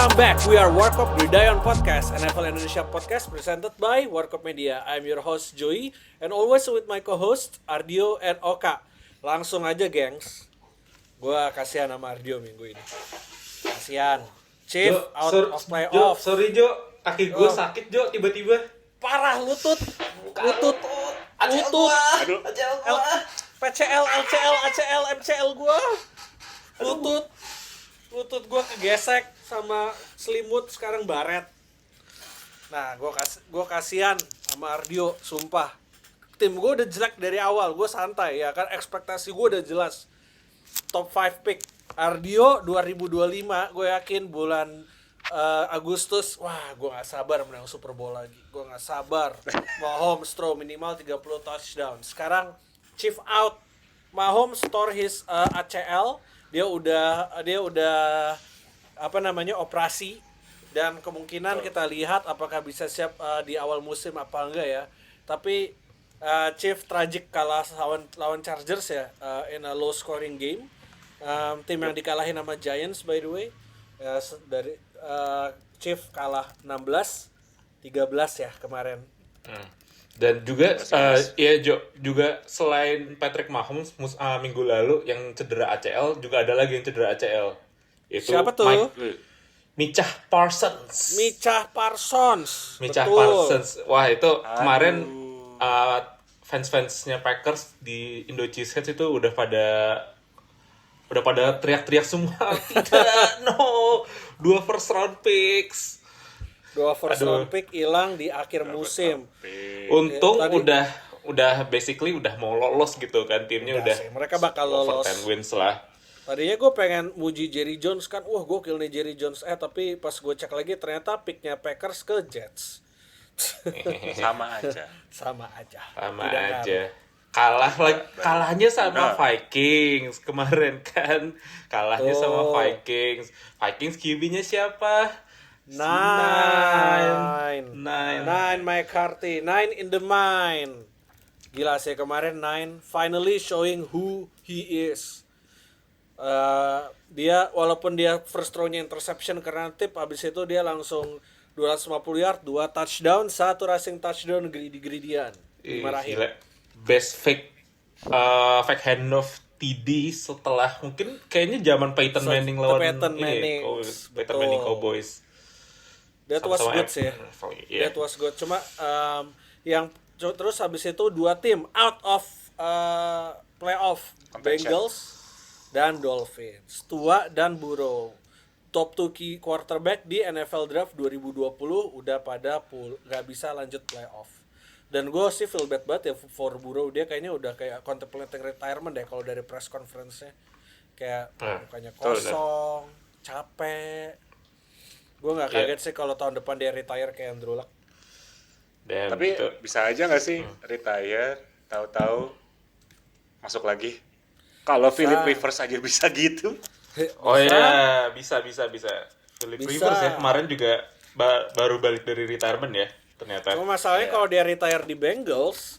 Welcome back. We are Warkop Gridiron Podcast, NFL Indonesia podcast presented by Warkop Media. I'm your host Joey, and always with my co-host Ardio and Oka. Langsung aja, gengs. Gua kasihan sama Ardio minggu ini. Kasihan. Chief Jo, out of playoff. Sorry Jo, kaki gue sakit Jo tiba-tiba. Parah lutut. Lutut. Aduh. PCL, LCL, ACL, MCL gua. Lutut gue kegesek sama selimut, sekarang baret. Nah, gue kasihan sama Ardio, sumpah. Tim gue udah jelek dari awal, gue santai ya kan, ekspektasi gue udah jelas. Top 5 pick. Ardio 2025, gue yakin bulan Agustus, wah gue gak sabar menang Super Bowl lagi. Gue gak sabar. Mahomes throw minimal 30 touchdown. Sekarang Chief out. Mahomes tore his ACL. Dia udah operasi, dan kemungkinan kita lihat apakah bisa siap di awal musim apa enggak ya. Tapi Chief tragic kalah lawan Chargers ya, in a low scoring game. Tim yang dikalahin sama Giants by the way. Dari Chief kalah 16-13 ya kemarin. Dan juga juga selain Patrick Mahomes minggu lalu yang cedera ACL, juga ada lagi yang cedera ACL. Itu siapa tuh? Micah Parsons. Wah, itu kemarin fans-fansnya Packers di Indo Cheeseheads itu udah pada teriak-teriak semua. Tidak, no. 2 first round picks hilang di akhir musim. Untung udah basically udah mau lolos gitu kan, timnya udah sih, mereka bakal lolos. 10 wins lah. Tadinya gue pengen muji Jerry Jones kan, wah gokil nih Jerry Jones. Tapi pas gue cek lagi ternyata picknya Packers ke Jets. Sama aja. Kalahnya sama Vikings kemarin kan. Sama Vikings QB-nya siapa? Nine McCarthy, Nine in the mine. Gila sih kemarin Nine finally showing who he is. Dia walaupun dia first throw-nya interception karena tip, abis itu dia langsung 250 yard, 2 touchdown, 1 rushing touchdown greedy-greedyan. Dimarahin. Best fake handoff TD setelah mungkin kayaknya zaman Peyton Manning lawan Peyton Manning Cowboys. That was good sih. That was good. Cuma yang terus habis itu 2 tim out of playoff, Bengals dan Dolphins. Tua dan Burrow. Top 2 key quarterback di NFL Draft 2020 udah pada nggak bisa lanjut playoff. Dan gue sih feel bad banget ya for Burrow. Dia kayaknya udah kayak contemplating retirement deh kalau dari press conference-nya. Kayak mukanya kosong, capek. Gue gak kaget sih kalau tahun depan dia retire kayak Andrew Luck. Tapi bisa aja gak sih retire, tahu-tahu masuk lagi? Kalau Philip Rivers aja bisa gitu. Oh ya, bisa. Philip Rivers ya kemarin juga baru balik dari retirement ya ternyata. Cuma masalahnya kalau dia retire di Bengals,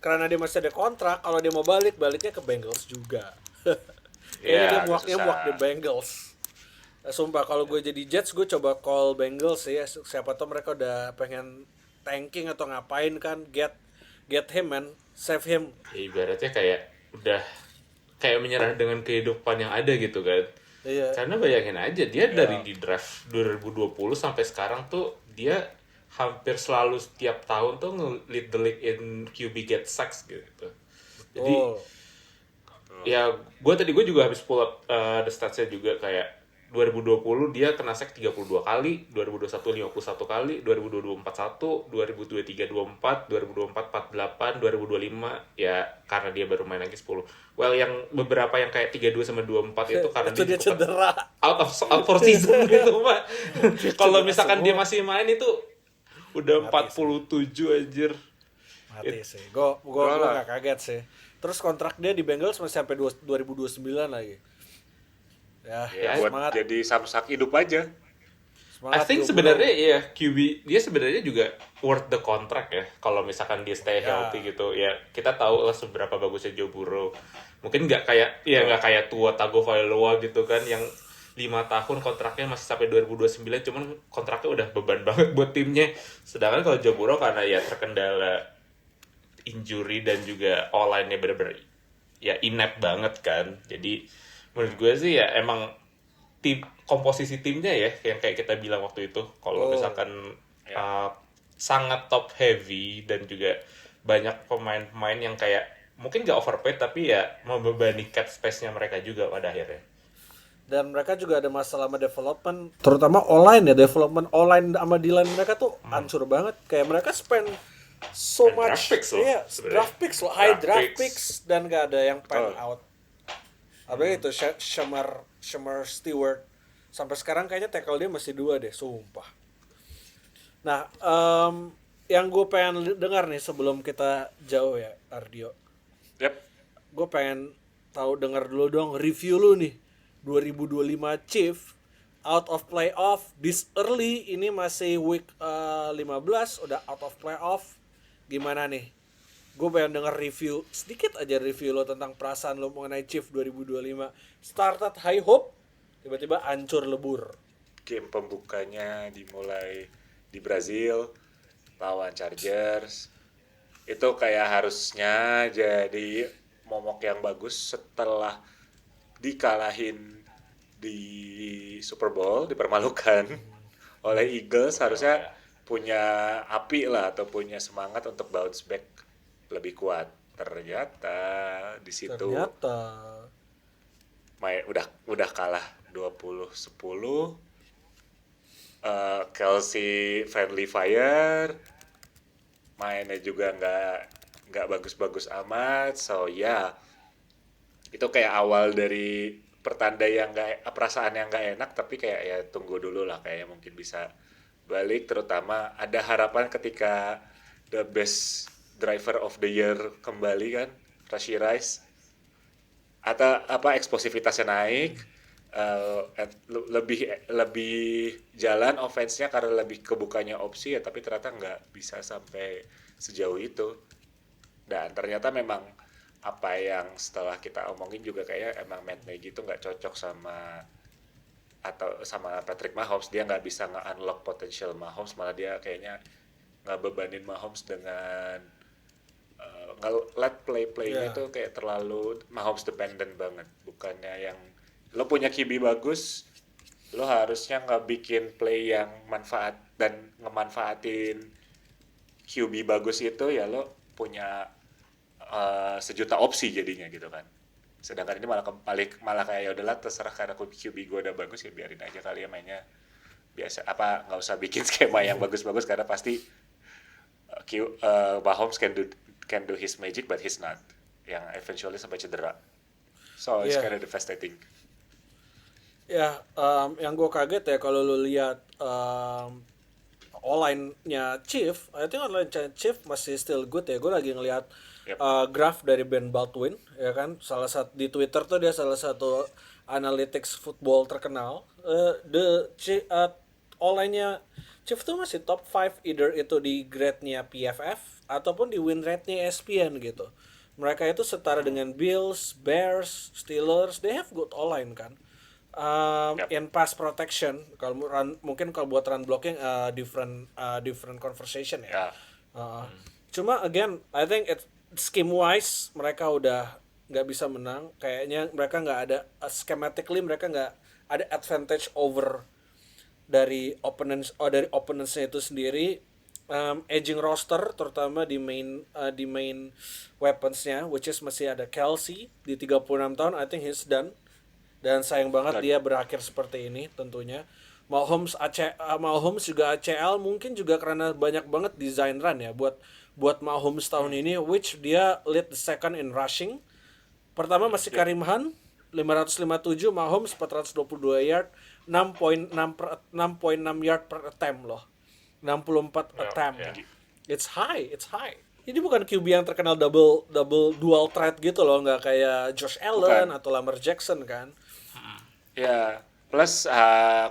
karena dia masih ada kontrak, kalau dia mau baliknya ke Bengals juga. Kayaknya dia muak di Bengals. Sumpah kalau gue jadi Jets, gue coba call Bengals ya. Siapa tahu mereka udah pengen tanking atau ngapain kan. Get him man, save him. Ibaratnya udah kayak menyerah dengan kehidupan yang ada gitu kan. Iya. Karena bayangin aja dia dari di draft 2020 sampai sekarang tuh dia hampir selalu setiap tahun tuh nge-lead the league in QB get sacks gitu. Jadi ya gue juga habis pull up the stats-nya juga kayak 2020 dia kena sack 32 kali, 2021 51 kali, 2022 41, 2023 24, 2024 48, 2025 ya karena dia baru main lagi 10. Well, yang beberapa yang kayak 32 sama 24 itu karena dia cedera. Out for season gitu, Pak. Kalau misalkan dia masih main itu udah mati 47 sih. Anjir. Mati sih. Gue enggak kaget sih. Terus kontrak dia di Bengals masih sampai 2029 lagi. Ya buat semangat. Jadi samsak hidup aja. I think sebenarnya ya QB dia sebenarnya juga worth the contract ya kalau misalkan dia stay healthy gitu ya. Kita tahu lah seberapa bagusnya Joe Burrow. Mungkin nggak kayak Tua Tagovailoa gitu kan yang 5 tahun kontraknya masih sampai 2029, cuman kontraknya udah beban banget buat timnya. Sedangkan kalau Joe Burrow karena ya terkendala injury dan juga all-line-nya bener-bener ya inept banget kan. Jadi menurut gue sih ya emang komposisi timnya ya yang kayak kita bilang waktu itu, kalau misalkan sangat top heavy dan juga banyak pemain-pemain yang kayak mungkin gak overpaid tapi ya membebani cap space-nya mereka juga pada akhirnya. Dan mereka juga ada masalah sama development, terutama online ya, development online sama D-line mereka tuh hancur banget. Kayak mereka spend so much draft picks loh, high draft picks dan gak ada yang pan out. Apalagi itu Shamar Stewart sampai sekarang kayaknya tackle dia masih 2 deh, sumpah. Nah, yang gue pengen dengar nih sebelum kita jauh ya, Ardio. Gue pengen dengar dulu dong review lu nih 2025 Chief out of playoff this early, ini masih week 15 udah out of playoff. Gimana nih? Gue pengen denger review, sedikit aja review lo tentang perasaan lo mengenai Chief 2025. Started high hope, tiba-tiba hancur lebur. Game pembukanya dimulai di Brazil lawan Chargers. Itu kayak harusnya jadi momok yang bagus setelah dikalahin di Super Bowl, dipermalukan oleh Eagles. Harusnya punya api lah atau punya semangat untuk bounce back lebih kuat. Ternyata di situ udah kalah 20-10. Kelsey friendly fire, mainnya juga nggak bagus-bagus amat. So itu kayak awal dari pertanda yang perasaan yang nggak enak, tapi kayak ya tunggu dulu lah, kayak mungkin bisa balik. Terutama ada harapan ketika the best driver of the year kembali kan, Rashee Rice, atau eksplosivitasnya naik, lebih jalan offense-nya karena lebih kebukanya opsi ya, tapi ternyata nggak bisa sampai sejauh itu. Dan ternyata memang apa yang setelah kita omongin juga kayak emang Matt Nagy itu nggak cocok sama Patrick Mahomes. Dia nggak bisa nge-unlock potential Mahomes, malah dia kayaknya nggak bebanin Mahomes dengan let play-nya itu kayak terlalu Mahomes dependent banget. Bukannya yang lo punya QB bagus, lo harusnya nggak bikin play yang manfaat dan ngemanfaatin QB bagus itu, ya lo punya sejuta opsi jadinya gitu kan. Sedangkan ini malah kayak ya udahlah terserah, karena QB gue udah bagus ya biarin aja kali ya mainnya biasa, nggak usah bikin skema yang bagus-bagus karena pasti Mahomes can do his magic but he's not, yang eventually sampai cedera. So it's kind of devastating. Ya, yang gue kaget ya kalau lu lihat online-nya Chief, I think online-nya Chief masih still good ya. Gue lagi ngelihat graph dari Ben Baldwin, ya kan, di Twitter tuh dia salah satu analytics football terkenal. Online-nya Chief tuh masih top 5 either itu di grade-nya PFF ataupun di win rate-nya ESPN gitu. Mereka itu setara dengan Bills, Bears, Steelers, they have good online kan. In pass protection, mungkin kalau buat run blocking different conversation ya. Cuma again, I think scheme wise mereka udah nggak bisa menang. Kayaknya mereka nggak ada schematically, mereka nggak ada advantage over dari opponents-nya itu sendiri. Aging roster terutama di main weapons-nya, which is masih ada Kelsey di 36 tahun, I think he's done. Dan sayang banget dia berakhir seperti ini tentunya. Mahomes juga ACL, mungkin juga karena banyak banget design run ya buat Mahomes tahun ini, which dia lead the second in rushing. Pertama masih Kareem Hunt 557, Mahomes 422 yard, 6.6 yard per attempt loh. 64 attempt. It's high. Ini bukan QB yang terkenal double dual threat gitu loh, nggak kayak Josh Allen atau Lamar Jackson kan. Ya, Plus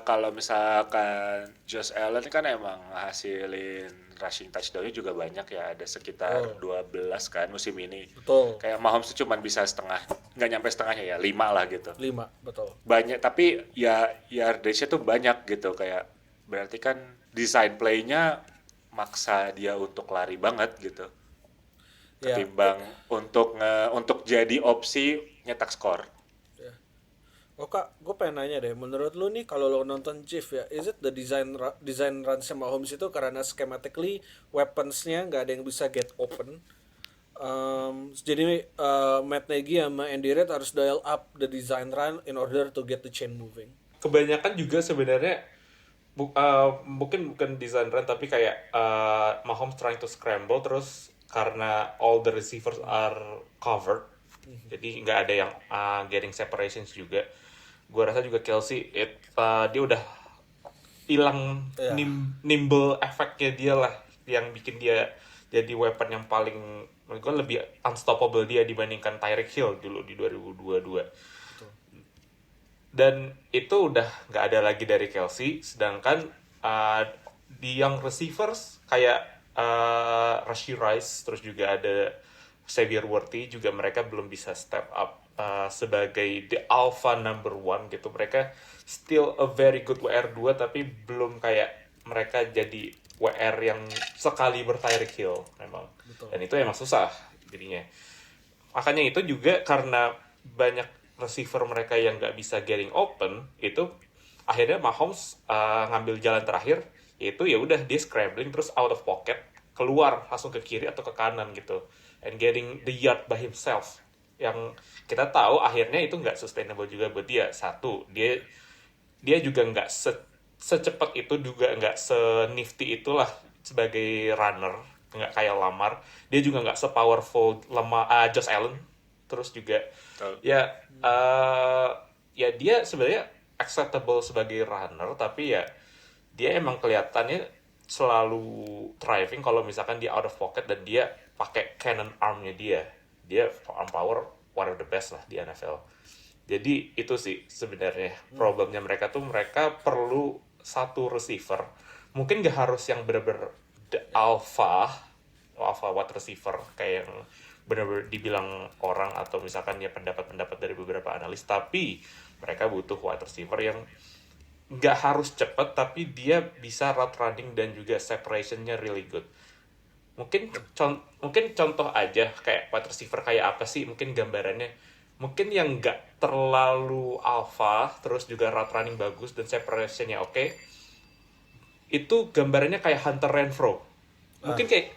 kalau misalkan Josh Allen kan emang hasilin rushing touchdown-nya juga banyak ya, ada sekitar 12 kan musim ini. Betul. Kayak Mahomes tuh cuma bisa setengah, nggak nyampe setengahnya ya, 5 lah gitu. 5, betul. Banyak, tapi ya yardage-nya tuh banyak gitu, kayak berarti kan design play-nya maksa dia untuk lari banget gitu. Ketimbang untuk jadi opsi nyetak skor. Oh Kak, gue pengen nanya deh, menurut lu nih kalau lo nonton Chief ya, is it the design run sama Mahomes itu karena schematically weapons-nya nggak ada yang bisa get open, jadi Matt Nagy sama Andy Reid harus dial up the design run in order to get the chain moving. Kebanyakan juga sebenarnya mungkin bukan design run tapi kayak Mahomes trying to scramble terus karena all the receivers are covered, jadi nggak ada yang getting separations juga. Gue rasa juga Kelsey dia udah hilang nimble efeknya dia lah yang bikin dia jadi weapon yang paling menurut gue lebih unstoppable dia dibandingkan Tyreek Hill dulu di 2022. Betul. Dan itu udah nggak ada lagi dari Kelsey, sedangkan di young receivers kayak Rashee Rice terus juga ada Xavier Worthy juga mereka belum bisa step up sebagai the alpha number one gitu. Mereka still a very good WR2 tapi belum kayak mereka jadi WR yang sekali Tyreek Hill memang. Betul. Dan itu emang susah jadinya. Makanya itu juga karena banyak receiver mereka yang nggak bisa getting open, itu akhirnya Mahomes ngambil jalan terakhir, yaitu ya udah dia scrambling terus out of pocket keluar langsung ke kiri atau ke kanan gitu, and getting the yard by himself. Yang kita tahu akhirnya itu nggak sustainable juga buat dia. Satu, dia juga nggak secepat itu, juga nggak se-nifty itulah sebagai runner, nggak kayak Lamar. Dia juga nggak se-powerful Josh Allen. Terus juga ya dia sebenarnya acceptable sebagai runner, tapi ya dia emang kelihatannya selalu thriving kalau misalkan dia out of pocket dan dia pakai cannon arm-nya dia arm power one of the best lah di NFL. Jadi itu sih sebenarnya problemnya mereka tuh, mereka perlu satu receiver, mungkin gak harus yang bener-bener the alpha wide receiver kayak yang bener-bener dibilang orang atau misalkan ya pendapat-pendapat dari beberapa analis, tapi mereka butuh wide receiver yang gak harus cepat tapi dia bisa route running dan juga separationnya really good. Mungkin contoh aja kayak wide receiver kayak apa sih, mungkin gambarannya mungkin yang nggak terlalu alpha terus juga route running bagus dan separationnya oke. Itu gambarannya kayak Hunter Renfrow, mungkin kayak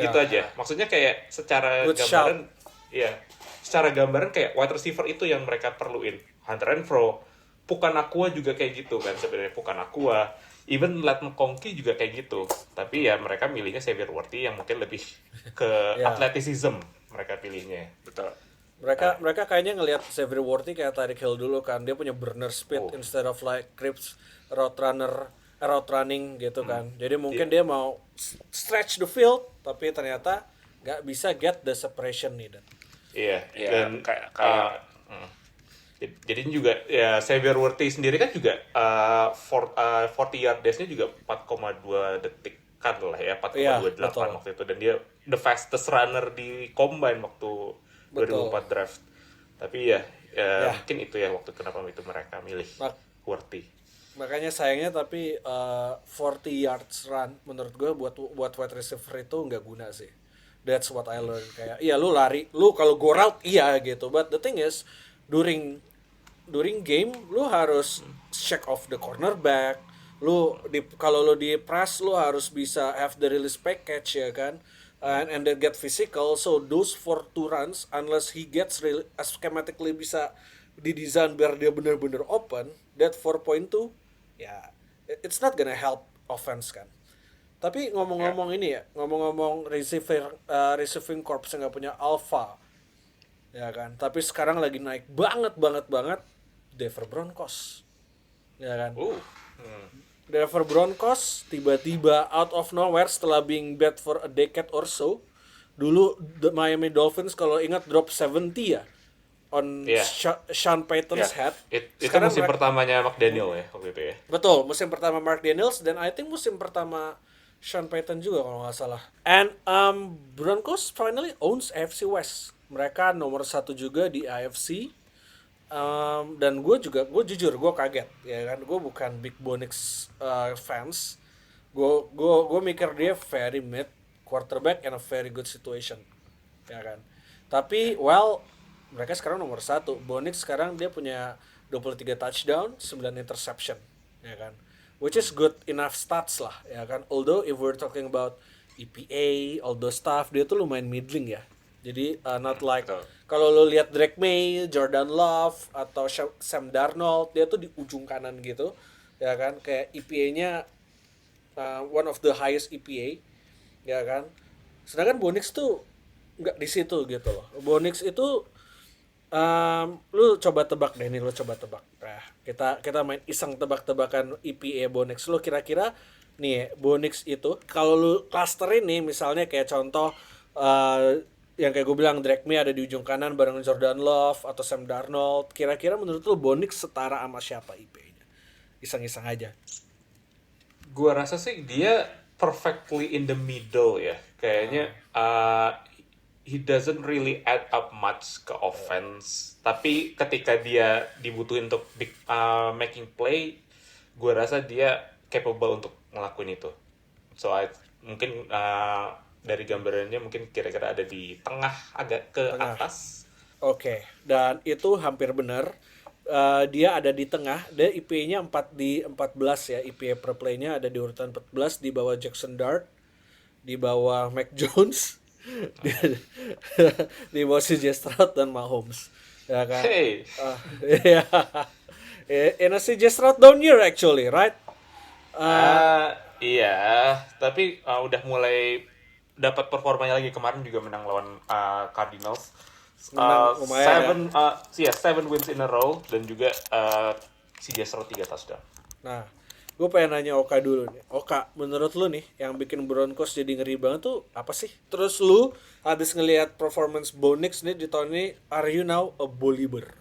gitu aja. Maksudnya kayak secara gambaran secara gambaran kayak wide receiver itu yang mereka perluin. Hunter Renfrow, Puka Nacua juga kayak gitu kan sebenarnya. Puka Nacua, even Ladd McConkey juga kayak gitu. Tapi ya mereka milihnya Xavier Worthy yang mungkin lebih ke athleticism mereka pilihnya. Betul. Mereka kayaknya ngelihat Xavier Worthy kayak Tyreek Hill dulu kan. Dia punya burner speed instead of like crisp route running gitu kan. Jadi mungkin dia mau stretch the field tapi ternyata nggak bisa get the separation needed. Iya. Dan kayak jadi juga ya Xavier Worthy sendiri kan juga 40 yard dash-nya juga 4,2 detik kan lah ya, 4,28 waktu itu, dan dia the fastest runner di combine waktu 2004 draft. Tapi ya mungkin itu ya waktu kenapa itu mereka milih Worthy. Makanya sayangnya tapi 40 yards run menurut gue buat wide receiver itu nggak guna sih. That's what I learned. Kayak lu lari, lu kalau go route gitu, but the thing is during game lu harus check off the cornerback. Kalau lu di press lu harus bisa have the release package ya kan, and then get physical. So those 4 runs unless he gets schematically bisa didesain biar dia benar-benar open, that 4.2 ya it's not gonna help offense kan. Tapi ngomong-ngomong ini ya, ngomong-ngomong receiving corps yang nggak punya alpha ya kan, tapi sekarang lagi naik banget Denver Broncos ya kan. Denver Broncos tiba-tiba out of nowhere setelah being bad for a decade or so. Dulu Miami Dolphins kalau ingat drop 70 ya, on Sean Payton's head. Itu musim pertamanya McDaniel ya waktu itu ya. Betul, musim pertama Mark Daniels dan I think musim pertama Sean Payton juga kalau nggak salah. And Broncos finally owns AFC West. Mereka nomor 1 juga di AFC. Dan gue jujur gue kaget ya kan, gue bukan big Bo Nix fans. Gue mikir dia very mid quarterback in a very good situation ya kan. Tapi mereka sekarang nomor 1. Bo Nix sekarang dia punya 23 touchdown, 9 interception ya kan, which is good enough stats lah ya kan. Although if we're talking about EPA all those stuff, dia tuh lumayan middling ya. Jadi not like kalau lo lihat Drake May, Jordan Love atau Sam Darnold, dia tuh di ujung kanan gitu ya kan, kayak EPA-nya one of the highest EPA ya kan. Sedangkan Bo Nix tuh nggak di situ gitu loh. Bo Nix itu lu coba tebak deh nih, lu coba tebak. Nah, kita main iseng tebak-tebakan EPA Bo Nix. Lu kira-kira nih Bo Nix itu kalau lu clusterin nih, misalnya kayak contoh yang kayak gue bilang Drake May ada di ujung kanan bareng Jordan Love atau Sam Darnold, kira-kira menurut lu Bo Nix setara sama siapa EPA-nya? Iseng-iseng aja. Gua rasa sih dia perfectly in the middle ya. Kayaknya he doesn't really add up much ke offense. Tapi ketika dia dibutuhin untuk making play, gue rasa dia capable untuk ngelakuin itu. So mungkin dari gambarannya mungkin kira-kira ada di tengah, agak ke atas. Oke, dan itu hampir benar. Dia ada di tengah. Dia IP-nya 14 ya. IP per play-nya ada di urutan 14 di bawah Jackson Dart, di bawah Mac Jones. Di bawah CJ Stroud dan Mahomes ya kan. Hey. In a CJ Stroud down year actually, right? Iya, tapi udah mulai dapat performanya lagi. Kemarin juga menang lawan Cardinals. Lumayan 7 wins in a row dan juga CJ Stroud 3 touchdown. Nah, gue pengen nanya Oka dulu nih. Oka, menurut lu nih yang bikin Broncos jadi ngeri banget tuh apa sih? Terus lu habis ngelihat performance Bo Nix nih di tahun ini, are you now a believer?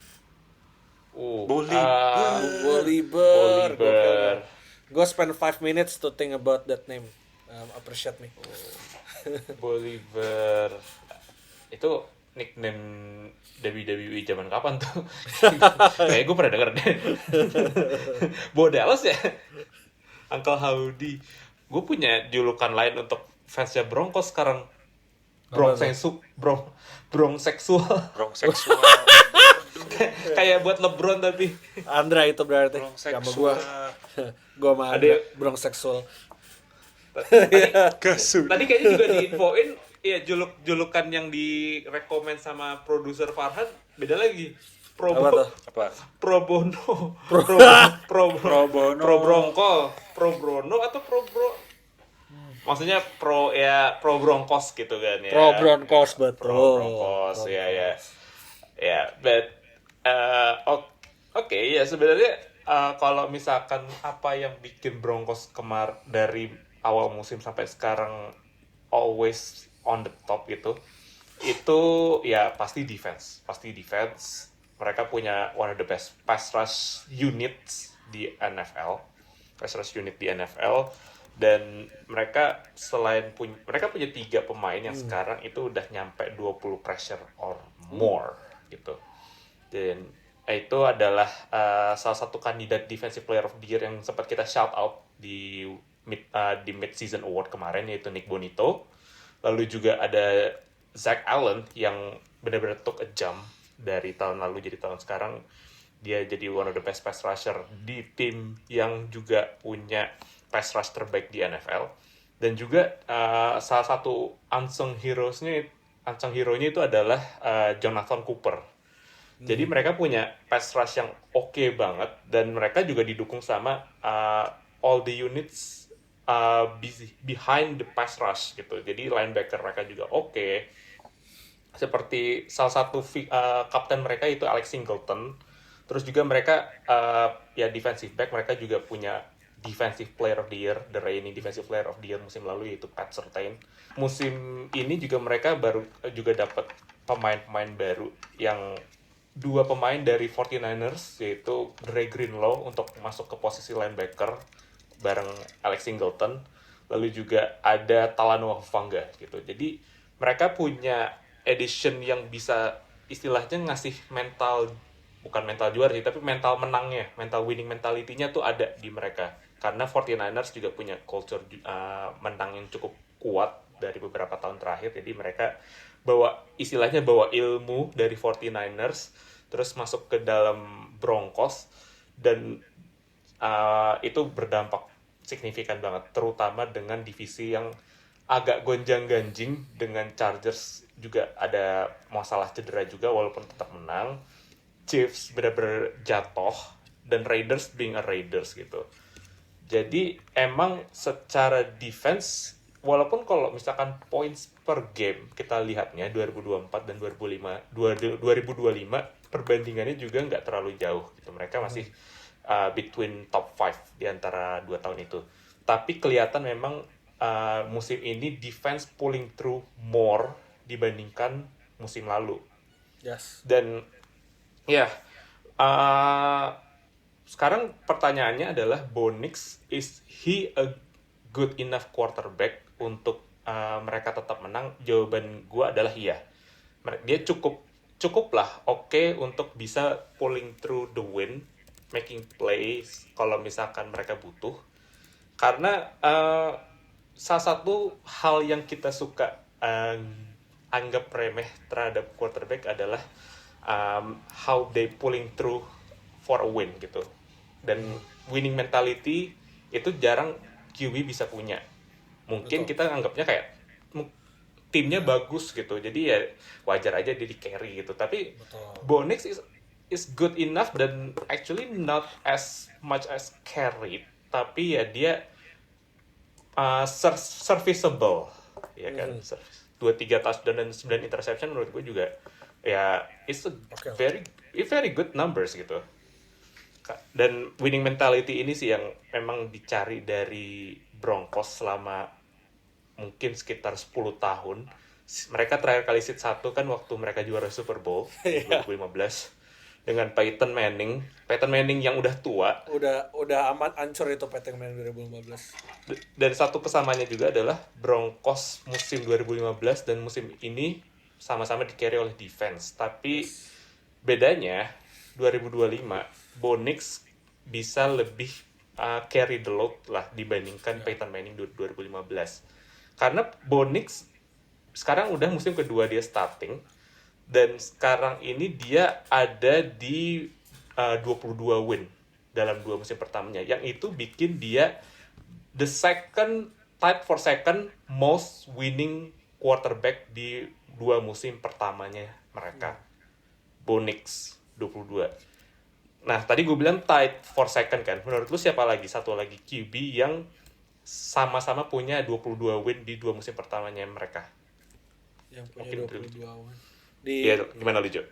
Believer. Gue spend 5 minutes to think about that name. Appreciate me. Believer. Itu nickname WWE zaman kapan tuh? Kayak gue pernah denger deh. Bo Dallas ya? Uncle Howdy. Gue punya julukan lain untuk fansnya Broncos sekarang. Bronkseksual. Kayak buat LeBron tapi. Andra itu berarti. Sama gue. Gue sama Andra. Bronkseksual. Tadi kayaknya juga diinfoin. Iya, julukan yang direkomend sama produser Farhan beda lagi. Pro Bono. Pro Brono atau Pro Bro? Maksudnya pro Broncos gitu kan ya. Pro Broncos betul. Pro Broncos ya. Ya, but oke, ya sebenarnya kalau misalkan apa yang bikin Broncos dari awal musim sampai sekarang always on the top gitu, itu ya pasti defense. Mereka punya one of the best pass rush units di NFL, dan mereka mereka punya 3 pemain yang sekarang itu udah nyampe 20 pressure or more gitu. Dan itu adalah salah satu kandidat Defensive Player of the Year yang sempat kita shout out di mid-season award kemarin, yaitu Nick Bonito. Lalu juga ada Zach Allen yang benar-benar took a jump dari tahun lalu jadi tahun sekarang. Dia jadi one of the best pass rusher di tim yang juga punya pass rush terbaik di NFL. Dan juga salah satu unsung hero-nya itu adalah Jonathan Cooper. Jadi mereka punya pass rush yang oke banget, dan mereka juga didukung sama all the units behind the pass rush gitu. Jadi linebacker mereka juga oke. Seperti salah satu kapten mereka itu Alex Singleton. Terus juga mereka ya defensive back, mereka juga punya Defensive Player of the Year, the reigning Defensive Player of the Year musim lalu, yaitu Pat Surtain. Musim ini juga mereka baru juga dapat pemain-pemain baru yang 2 pemain dari 49ers, yaitu Dre Greenlaw untuk masuk ke posisi linebacker bareng Alex Singleton, lalu juga ada Talanoa Hufanga gitu. Jadi mereka punya addition yang bisa istilahnya ngasih bukan mental juara sih, tapi mental menangnya, mental winning mentality-nya tuh ada di mereka. Karena 49ers juga punya culture menang yang cukup kuat dari beberapa tahun terakhir, jadi mereka istilahnya bawa ilmu dari 49ers terus masuk ke dalam Broncos, dan itu berdampak signifikan banget, terutama dengan divisi yang agak gonjang-ganjing. Dengan Chargers juga ada masalah cedera juga walaupun tetap menang, Chiefs benar-benar jatuh, dan Raiders being a Raiders gitu. Jadi emang secara defense, walaupun kalau misalkan points per game kita lihatnya 2024 dan 2025 perbandingannya juga nggak terlalu jauh gitu. Mereka masih between top 5 di antara 2 tahun itu. Tapi kelihatan memang musim ini defense pulling through more dibandingkan musim lalu. Yes. Dan sekarang pertanyaannya adalah, Bo Nix, is he a good enough quarterback untuk mereka tetap menang? Jawaban gue adalah iya. Dia cukup lah oke untuk bisa pulling through the win, making plays kalau misalkan mereka butuh. Karena salah satu hal yang kita suka anggap remeh terhadap quarterback adalah how they pulling through for a win gitu. Dan winning mentality itu jarang QB bisa punya. Mungkin kita anggapnya kayak timnya bagus gitu, jadi ya wajar aja dia di carry gitu. Tapi Bo Nix is good enough, dan actually not as much as carry, tapi ya dia serviceable ya kan. 2-3 touchdown dan 9 interception menurut gue juga ya it's a very good numbers gitu. Dan winning mentality ini sih yang memang dicari dari Broncos selama mungkin sekitar 10 tahun. Mereka terakhir kali seed 1 kan waktu mereka juara Super Bowl 2015 dengan Peyton Manning yang udah tua. Udah amat hancur itu Peyton Manning 2015. Dan satu kesamanya juga adalah Broncos musim 2015 dan musim ini sama-sama di-carry oleh defense. Tapi bedanya 2025 Bo Nix bisa lebih carry the load lah dibandingkan Peyton Manning 2015. Karena Bo Nix sekarang udah musim kedua dia starting, dan sekarang ini dia ada di 22 win dalam 2 musim pertamanya, yang itu bikin dia tied for second most winning quarterback di 2 musim pertamanya mereka. Bo Nix 22. Nah, tadi gue bilang tied for second kan. Menurut lu siapa lagi? Satu lagi QB yang sama-sama punya 22 win di 2 musim pertamanya mereka. Yang punya 22 win. Iya, gimana lu, Jo?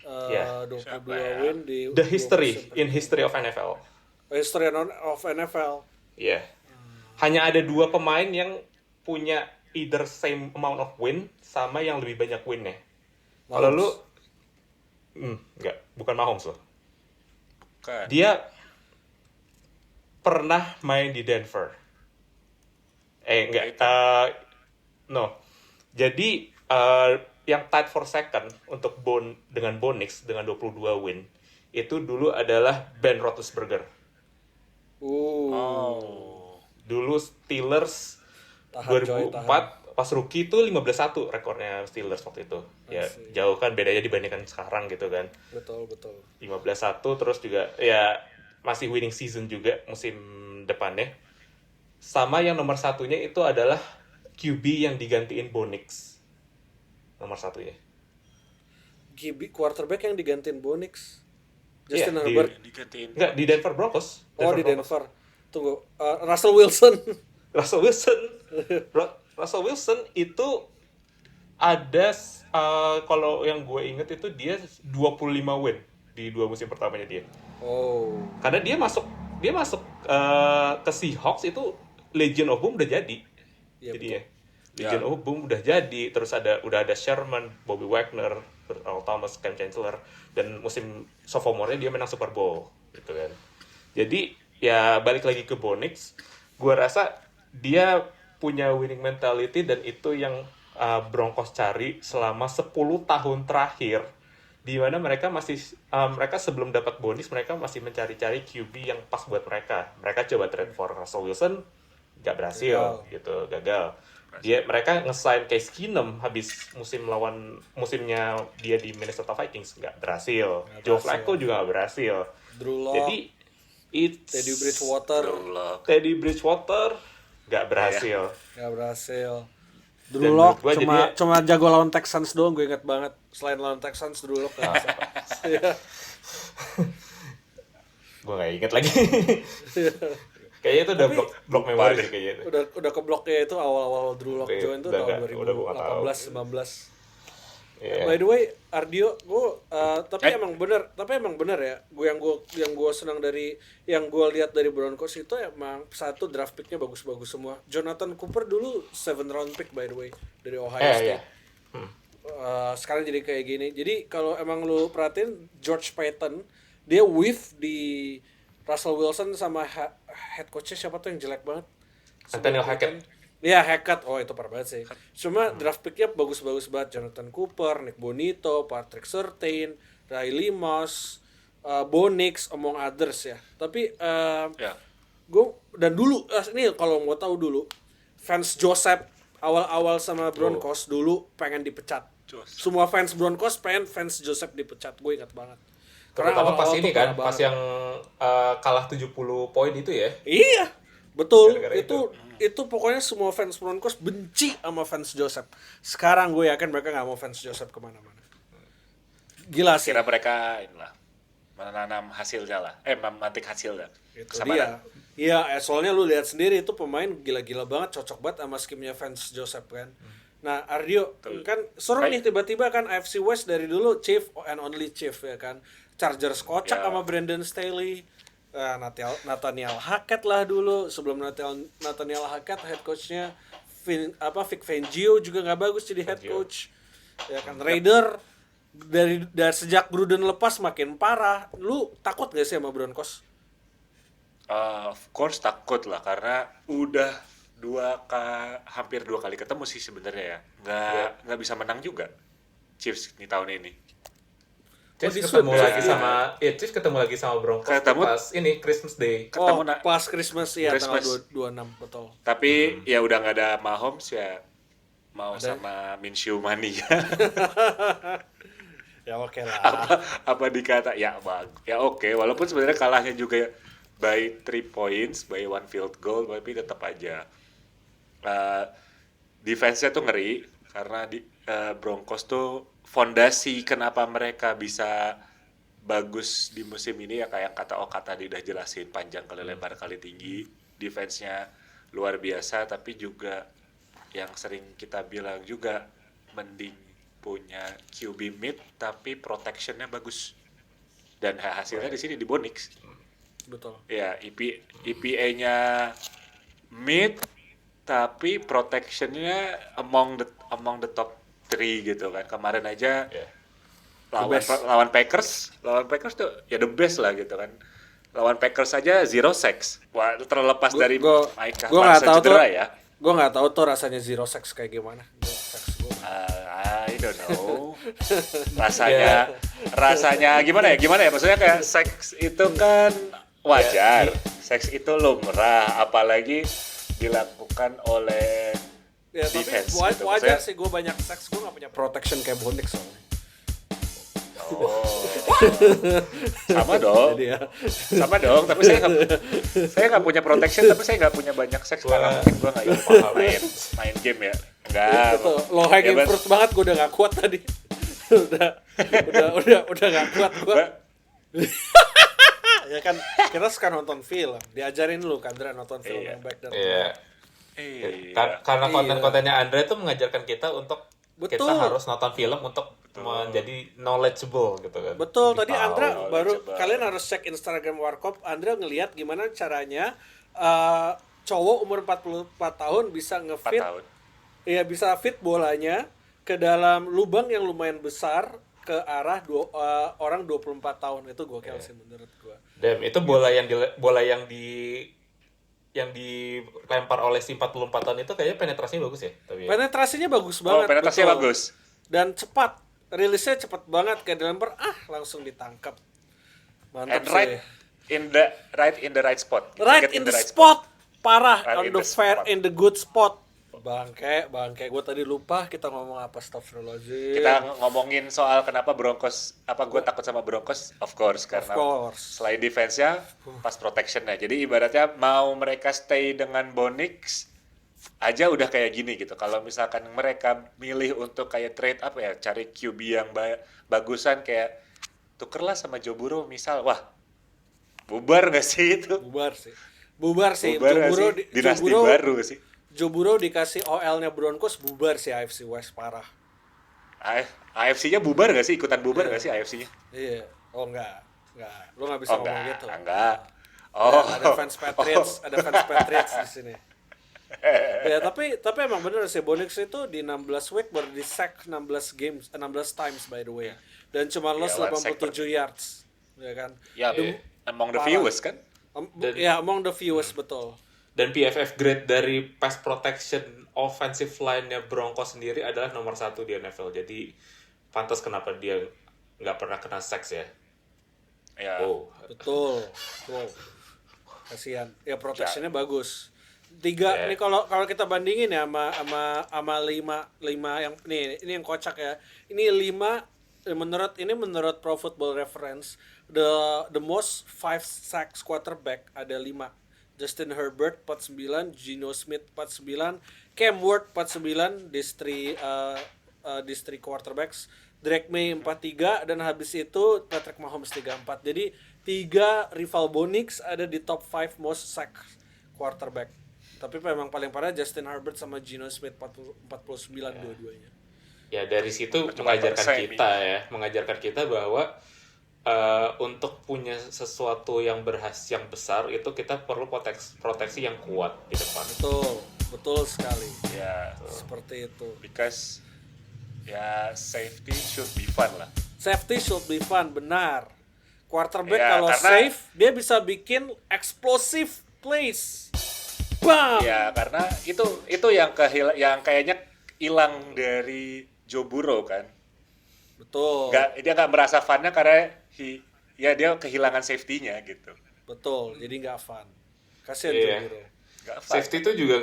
22 win di The history of NFL. History of NFL. Iya. Hanya ada 2 pemain yang punya either same amount of win sama yang lebih banyak winnya. Kalau lu enggak, bukan Mahomes loh. Bukan. Dia pernah main di Denver. No. Jadi yang tied for second untuk dengan Bo Nix dengan 22 win itu dulu adalah Ben Roethlisberger. Dulu Steelers 2004 pas rookie itu 15-1 rekornya Steelers waktu itu. Ya jauh kan bedanya dibandingkan sekarang gitu kan. Betul. 15-1 terus juga ya masih winning season juga musim depannya. Sama yang nomor satunya itu adalah QB yang digantiin Bo Nix. Nomor satunya. QB quarterback yang digantiin Bo Nix. Justin Herbert digantiin. Enggak, di Denver Broncos. Di Denver. Tunggu, Russell Wilson itu ada kalau yang gue inget itu dia 25 win di 2 musim pertamanya dia. Karena dia masuk ke Seahawks itu Legion of Boom udah jadi. Jadinya Legion of Boom udah jadi, terus udah ada Sherman, Bobby Wagner, Earl Thomas, Cam Chancellor, dan musim sophomore-nya dia menang Super Bowl gitu kan. Jadi ya balik lagi ke Bo Nix, gue rasa dia punya winning mentality dan itu yang Broncos cari selama 10 tahun terakhir, di mana mereka masih mereka sebelum dapat Bo Nix mereka masih mencari-cari QB yang pas buat mereka. Mereka coba trade for Russell Wilson, nggak berhasil gitu, gagal. Mereka nge-sign Case Keenum habis musimnya dia di Minnesota Vikings, nggak berhasil. Joe Flacco juga nggak berhasil. Drew Lock, Jadi Teddy Bridgewater nggak berhasil. Nggak berhasil. Drew Lock cuma jago lawan Texans doang, gue inget banget. Selain lawan Texans, Drew Lock nggak bisa. Gue nggak inget lagi. Kayaknya itu udah blok memori deh kayaknya itu. Udah kebloknya itu awal-awal Drew Lock join tuh tahun 2018-19. Yeah. By the way, Ardio, tapi emang bener ya. Yang gue senang dari yang gue lihat dari Broncos itu emang satu draft picknya bagus-bagus semua. Jonathan Cooper dulu 7th round pick by the way dari Ohio State. Sekarang jadi kayak gini. Jadi kalau emang lu perhatiin George Paton, dia whiff di Russell Wilson sama head coachnya siapa tuh yang jelek banget? Nathaniel Hackett. Iya, Hackett. Oh, itu parah banget sih. Cuma draft pick-nya bagus-bagus banget. Jonathan Cooper, Nick Bonito, Patrick Surtain, Riley Moss, Bo Nix, among others ya. Tapi gue dan dulu ini kalau mau tahu dulu, fans Joseph awal-awal sama Broncos dulu pengen dipecat. Semua fans Broncos pengen fans Joseph dipecat. Gue ingat banget. Terutama pas ini kan, pas yang kalah 70 poin itu ya. Iya, betul. Itu pokoknya semua fans Broncos benci sama fans Joseph. Sekarang gue yakin mereka nggak mau fans Joseph kemana-mana. Gila sih. Kira mereka inilah menanam hasilnya lah, memantik hasilnya. Itu dia. Iya, soalnya lu lihat sendiri itu pemain gila-gila banget, cocok banget sama skimnya fans Joseph kan. Nah, Ardio kan seru nih tiba-tiba kan AFC West dari dulu Chief and only Chief ya kan. Chargers kocak sama Brandon Staley. Nathaniel Hackett lah dulu. Sebelum Nathaniel Hackett head coachnya Vic Fangio juga nggak bagus jadi head coach. Ya kan Raider dari sejak Gruden lepas makin parah. Lu takut gak sih sama Broncos? Of course takut lah karena udah hampir dua kali ketemu sih sebenarnya ya. Nggak bisa menang juga Chiefs nih tahun ini. Chiefs ketemu lagi sama Broncos pas ini Christmas Day. Pas Christmas ya tanggal 26 betul. Tapi ya udah nggak ada Mahomes ya, mau sama Minshew Mania. Ya oke lah. Apa dikata ya oke. Walaupun sebenarnya kalahnya juga by 3 points, by 1 field goal, tapi tetap aja defense-nya tuh ngeri karena Broncos tuh fondasi kenapa mereka bisa bagus di musim ini ya kayak kata Oka tadi udah jelasin, panjang kali lebar kali tinggi, defense-nya luar biasa, tapi juga yang sering kita bilang juga mending punya QB mid tapi protection-nya bagus, dan hasilnya di sini di Bo Nix. Betul. Ya EPA-nya mid tapi protection-nya among the top 3 gitu kan. Kemarin aja lawan Packers tuh ya the best lah gitu kan. Lawan Packers aja 0 sacks. Wah, terlepas dari Micah Parsons cedera ya. Gue nggak tahu tuh rasanya 0 sacks kayak gimana. I don't know. rasanya gimana ya? Maksudnya kayak sacks itu kan wajar. Sacks itu lumrah, apalagi dilakukan oleh defense. Tapi wajar sih, gue banyak sacks, gue gak punya protection kayak Bo Nix soalnya. Sama dong, tapi saya nggak punya protection, tapi saya nggak punya banyak sacks karena mungkin gue nggak main game ya. Enggak. Low hanging fruit banget, gue udah nggak kuat tadi. udah nggak kuat gue. Ya kan kita sekarang nonton film, diajarin lu kan Andra nonton film yang baik dan karena konten-kontennya Andre itu mengajarkan kita untuk kita harus nonton film untuk menjadi knowledgeable gitu kan. Betul, tadi Andra kalian harus cek Instagram Warkop. Andra ngelihat gimana caranya cowok umur 44 tahun bisa ngefit, bisa fit bolanya ke dalam lubang yang lumayan besar ke arah orang 24 tahun. Itu gokil sih menurut gua. Dan itu bola yang dilempar oleh si 44 tahun itu kayaknya penetrasinya bagus ya. Tapi penetrasinya bagus banget. Penetrasinya betul. bagus. Dan cepat. Rilisnya cepat banget, kayak dilempar langsung ditangkap. Mantap And sih. in the right spot. Right in the spot. Parah, on the fair, in the good spot. Bangke, gue tadi lupa kita ngomong apa, astagfirullahaladzim. Kita ngomongin soal kenapa Broncos, gue takut sama Broncos, of course, karena selain defense-nya, pass protection-nya. Jadi ibaratnya mau mereka stay dengan Bo Nix aja udah kayak gini gitu. Kalau misalkan mereka milih untuk kayak trade cari QB yang bagusan kayak tukerlah sama Joe Burrow misal, wah bubar gak sih itu? Bubar sih. Joe Burrow dinasti baru sih. Joe Burrow dikasih OL-nya Broncos, bubar sih AFC West, parah. AFC-nya bubar gak sih? Ikutan bubar gak sih AFC-nya? Iya. Oh enggak. Lu gak bisa ngomong gitu. Enggak. Ada fans Patriots di sini. Ya, tapi emang bener sih, Bo Nix itu di 16 week baru di sack 16 times by the way. Dan cuma loss 87 yards. Ya kan? Ya, among the fewest kan? Among the fewest, betul. Dan PFF grade dari pass protection offensive line-nya Broncos sendiri adalah nomor 1 di NFL. Jadi pantas kenapa dia nggak pernah kena sacks ya. Ya. Oh. Betul. Kasihan. Ya protectionnya bagus. 3 nih kalau kita bandingin ya sama 5 yang ini yang kocak ya. Ini 5 menurut Pro Football Reference the most 5 sacks quarterback ada 5. Justin Herbert 49, Geno Smith 49, Cam Ward 49, these three quarterbacks, Drake May 43, dan habis itu Patrick Mahomes 34. Jadi 3 rival Bo Nix ada di top 5 most sacks quarterback. Tapi memang paling parah Justin Herbert sama Geno Smith 49 dua-duanya. Ya dari situ mengajarkan kita bahwa untuk punya sesuatu yang besar itu kita perlu proteksi yang kuat di depan. Betul sekali. Ya, seperti itu. Because safety should be fun lah. Safety should be fun, benar. Quarterback kalau safe dia bisa bikin explosive plays. Bam. Ya, karena itu yang kayaknya hilang dari Joe Burrow kan. Betul. Dia nggak merasa funnya karena dia kehilangan safety-nya gitu. Betul, jadi nggak fun. Kasihan Joe Burrow. Safety itu juga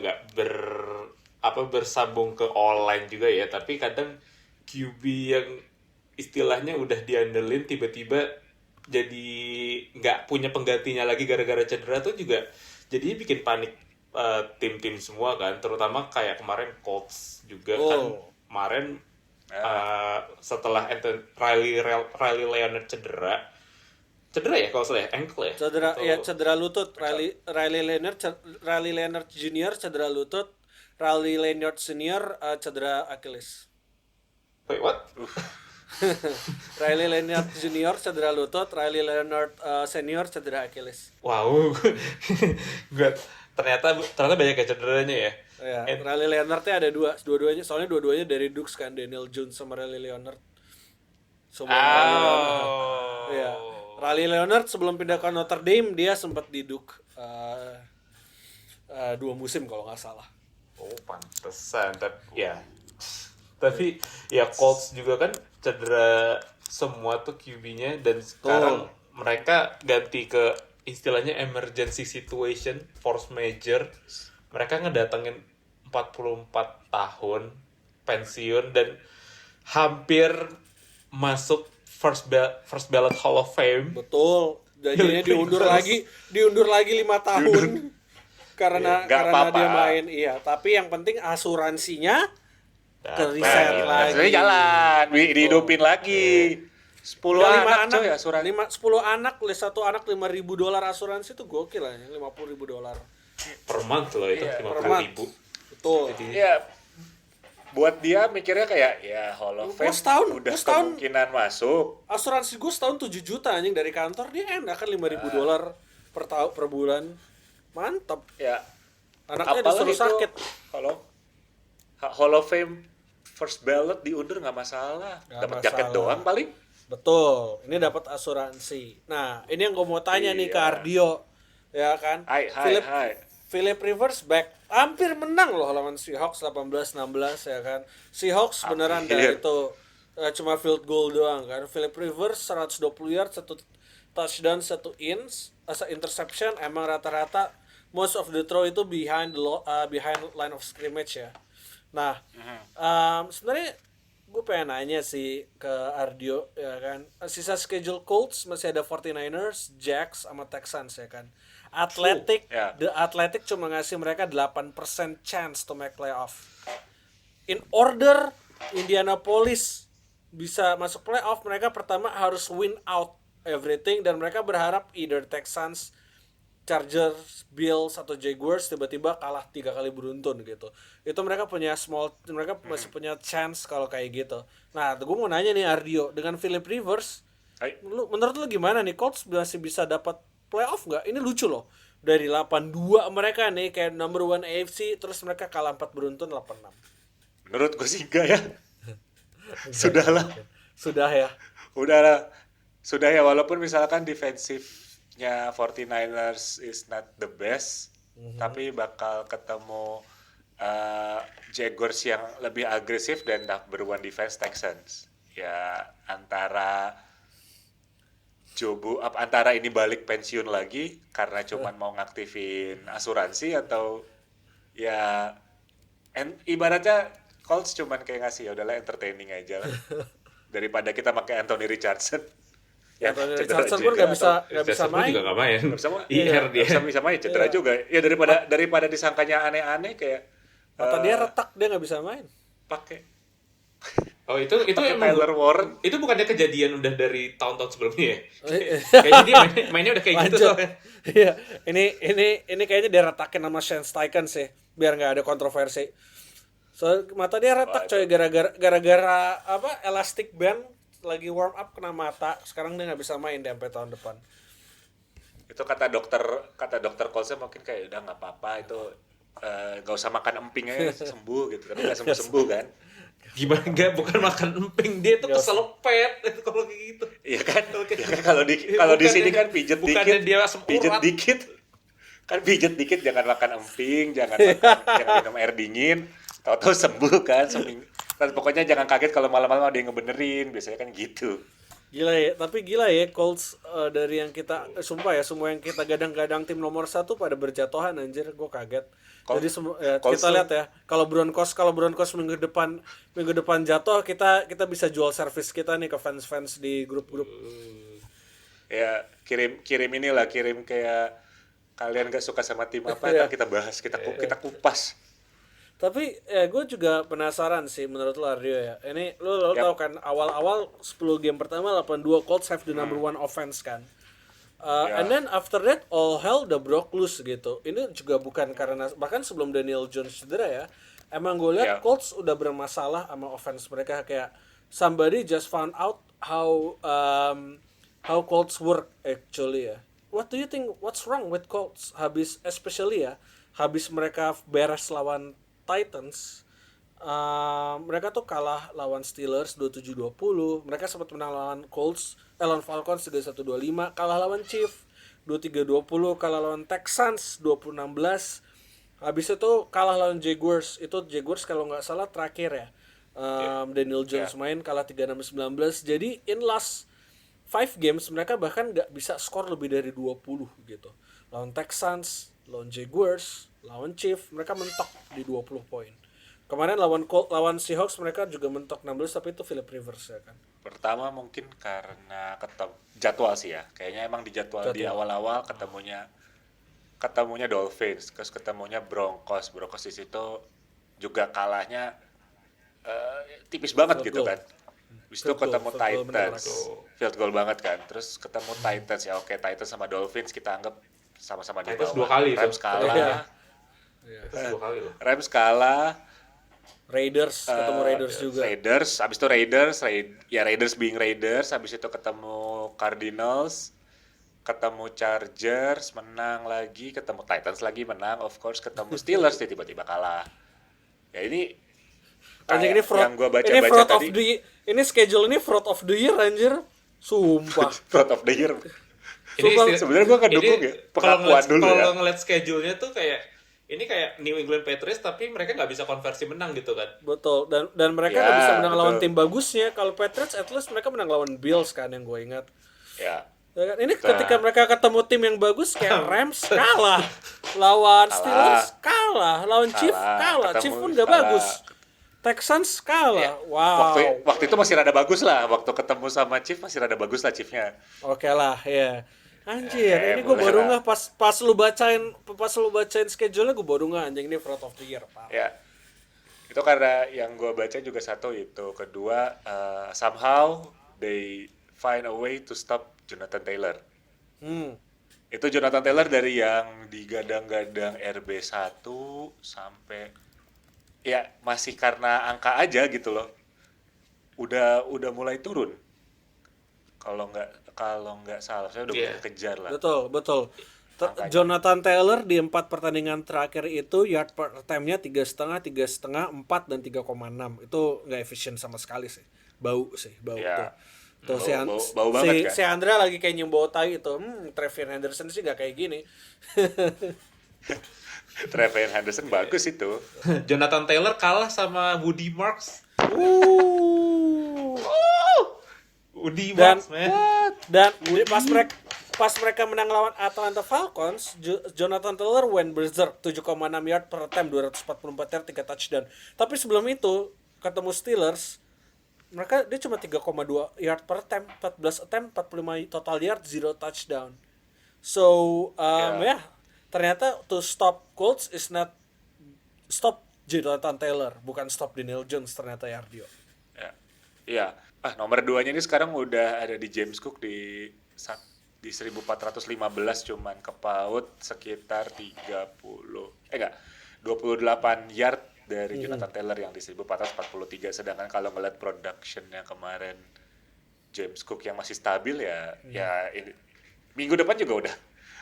nggak bersambung ke all-line juga ya, tapi kadang QB yang istilahnya udah diandelin tiba-tiba jadi nggak punya penggantinya lagi gara-gara cedera tuh juga jadi bikin panik tim-tim semua kan, terutama kayak kemarin Colts juga kan kemarin setelah Riley Leonard cedera ya kalau salah ya, ankle ya? Cedera lutut. Riley Leonard Junior cedera lutut, Riley Leonard Senior cedera Achilles. Wait, what? Riley Leonard Junior cedera lutut, Riley Leonard Senior cedera Achilles. Wow. ternyata banyak yang cederanya ya. Ya, Riley Leonardnya ada dua-duanya, soalnya dua-duanya dari Dukes kan, Daniel Jones sama Riley Leonard. Ya, Riley Leonard sebelum pindah ke Notre Dame dia sempat di Duke 2 musim kalau nggak salah. Oh, pantesan. Tapi ya Colts juga kan cedera semua tuh QB-nya, dan sekarang mereka ganti ke istilahnya emergency situation, force major. Mereka ngedatengin 44 tahun pensiun dan hampir masuk first ballot Hall of Fame. Betul. Jadinya diundur lagi 5 tahun. karena dia main. Iya, tapi yang penting asuransinya ke reset lagi. Asuransinya jalan, dihidupin lagi. 10 anak coy asuransi. 10 anak, satu anak $5,000 asuransi itu gokil lah, $50,000 per month loh itu, 50,000. Betul. Iya. Buat dia mikirnya kayak ya Hall of Fame udah kemungkinan masuk. Asuransi gue setahun 7 juta anjing dari kantor, dia enak kan $5,000 per bulan. Mantap. Ya. Anaknya disuruh sakit. Hall of Fame first ballot diundur nggak masalah. Nggak Dapat jaket masalah. doang paling. Betul, ini dapat asuransi. Nah, ini yang gue mau tanya nih ke Ardio, ya kan? Hai. Philip Rivers back, hampir menang loh lawan Seahawks 18-16 ya kan? Seahawks beneran dah itu cuma field goal doang kan? Philip Rivers 120 yard, 1 touchdown, 1 interception. Emang rata-rata most of the throw itu behind line of scrimmage ya. Nah, sebenarnya gue pengen nanya sih ke Ardio ya kan. Sisa schedule Colts masih ada 49ers, Jags sama Texans ya kan. The Athletic cuma ngasih mereka 8% chance to make playoff. In order Indianapolis bisa masuk playoff, mereka pertama harus win out everything dan mereka berharap either Texans, Chargers, Bills atau Jaguars tiba-tiba kalah 3 kali beruntun gitu. Itu mereka masih punya chance kalau kayak gitu. Nah, gue mau nanya nih Ardio, dengan Philip Rivers, menurut lu gimana nih, Colts masih bisa dapat playoff nggak? Ini lucu loh. Dari 8-2 mereka nih kayak number 1 AFC, terus mereka kalah 4 beruntun 8-6. Menurut gue sih enggak ya. Sudahlah. Sudah ya, walaupun misalkan defensifnya 49ers is not the best, tapi bakal ketemu Jaguars yang lebih agresif dan number 1 defense Texans. Ya antara ini balik pensiun lagi karena cuman mau ngaktifin asuransi atau ya ibaratnya Colts cuman kayak ngasih ya udahlah entertaining aja lah daripada kita pakai Anthony Richardson. Ya, Anthony Richardson pun nggak bisa main. Juga nggak main. Nggak bisa main, cedera juga. Ya daripada disangkanya aneh-aneh kayak mata dia retak, dia nggak bisa main. Pakai. Oh itu Tyler Warren. Itu bukannya kejadian udah dari tahun-tahun sebelumnya ya? Kayaknya dia mainnya udah kayak gitu soalnya. Iya, ini kayaknya dia retakin sama Shane Steichen sih, biar nggak ada kontroversi. So mata dia retak coy gara-gara apa elastic band lagi warm up kena mata, sekarang dia nggak bisa main sampai tahun depan. Itu kata dokter Colts mungkin kayak udah nggak apa-apa itu nggak usah makan emping aja sembuh gitu kan, nggak sembuh kan? Gimana enggak, bukan makan emping, dia tuh keselepet itu kalau kayak gitu. Iya kan kalau di sini kan pijet dikit kan pijet dikit, jangan makan emping, jangan minum air dingin, tahu-tahu sembuh kan seminggu. Dan pokoknya jangan kaget kalau malam-malam ada yang ngebenerin, biasanya kan gitu. Gila ya Colts dari yang kita sumpah ya, semua yang kita gadang-gadang tim nomor 1 pada berjatuhan anjir, gue kaget. Jadi kita lihat ya, kalau Broncos minggu depan jatuh, kita bisa jual servis kita nih ke fans-fans di grup-grup. Ya kirim kayak kalian gak suka sama tim apa, kan kita bahas, kita kupas. Tapi gue juga penasaran sih menurut lo Ardio ya. Ini lo tau kan awal-awal 10 game pertama 8-2 Colts have the number 1 offense kan. And then after that all hell udah broke loose gitu. Ini juga bukan karena, bahkan sebelum Daniel Jones cedera ya, emang gue lihat Colts udah bermasalah sama offense mereka. Kayak somebody just found out how Colts work actually ya. What do you think, what's wrong with Colts? Habis mereka beres lawan Titans, mereka tuh kalah lawan Steelers 27-20, mereka sempat menang lawan lawan Falcons 31-25, kalah lawan Chiefs 23-20, kalah lawan Texans 20-16, habis itu kalah lawan Jaguars kalau nggak salah terakhir ya, Daniel Jones main, kalah 36-19, jadi in last 5 games mereka bahkan nggak bisa skor lebih dari 20 gitu, lawan Texans, lawan Jaguars, lawan Chiefs mereka mentok di 20 poin. Kemarin lawan Seahawks mereka juga mentok 16, tapi itu Philip Rivers ya kan. Pertama mungkin karena jadwal sih ya. Kayaknya emang di jadwal di awal-awal ketemunya Dolphins, terus ketemunya Broncos di situ juga kalahnya tipis banget gitu kan. Habis itu ketemu Titans, field goal banget kan. Terus ketemu Titans ya, oke, Titans sama Dolphins kita anggap sama-sama di bawah. 2 kali. Rams kalah. Itu 2 kali loh. Rams kalah. Ketemu Raiders juga. Abis itu Raiders being Raiders, abis itu ketemu Cardinals, ketemu Chargers, menang lagi, ketemu Titans lagi menang, of course, ketemu Steelers tiba-tiba kalah. Ya ini Anjing ini fraud. Yang gua baca-baca ini fraud tadi, of the ini schedule ini fraud of the year anjir. Sumpah. fraud of the year. Ini Sebenarnya gua ngedukung ya. Pengakuan dulu ya. Kalau ngeliat schedule-nya tuh kayak ini kayak New England Patriots tapi mereka nggak bisa konversi menang gitu kan. Betul. Dan mereka nggak bisa menang lawan tim bagusnya. Kalau Patriots at least mereka menang lawan Bills kan yang gue ingat. Ya. Ya kan? Ini ketika mereka ketemu tim yang bagus kayak Rams kalah, lawan Steelers kalah, lawan Chiefs kalah, Chiefs pun gak bagus, Texans kalah, wow. Waktu itu masih rada bagus lah, waktu ketemu sama Chiefs masih rada bagus lah Chiefs-nya. Oke lah, ya. Anjir, ini gue baru nggak pas lu bacain schedule-nya gue baru nggak anjing ini fraud of the year, Pak. Ya. Itu karena yang gue baca juga satu itu, kedua somehow they find a way to stop Jonathan Taylor. Itu Jonathan Taylor dari yang digadang-gadang RB1 sampai ya masih karena angka aja gitu loh. Udah mulai turun. Kalau nggak salah, saya udah mulai kejar lah. Betul. Jonathan Taylor di 4 pertandingan terakhir itu yard per attempt-nya 3,5, 3,5, 4 dan 3,6. Itu nggak efisien sama sekali sih. Bau Ya. Tuh bau banget kan? si Andra lagi kayak nyium bau tai itu. Trevor Henderson sih gak kayak gini. Trevor Henderson bagus itu. Jonathan Taylor kalah sama Woody Marks. Woody Marks, man. Dan pas mereka menang lawan Atlanta Falcons, Jonathan Taylor went berserk 7,6 yard per attempt, 244 yard, 3 touchdown. Tapi sebelum itu ketemu Steelers, dia cuma 3,2 yard per attempt, 14 attempt, 45 total yard, 0 touchdown. So, ternyata to stop Colts is not stop Jonathan Taylor, bukan stop Daniel Jones ternyata Yardio. Iya. Nomor 2-nya ini sekarang udah ada di James Cook di 1415 cuman kepaut sekitar 28 yard dari Jonathan Taylor yang di 1443, sedangkan kalau ngeliat production-nya kemarin James Cook yang masih stabil ya ini, minggu depan juga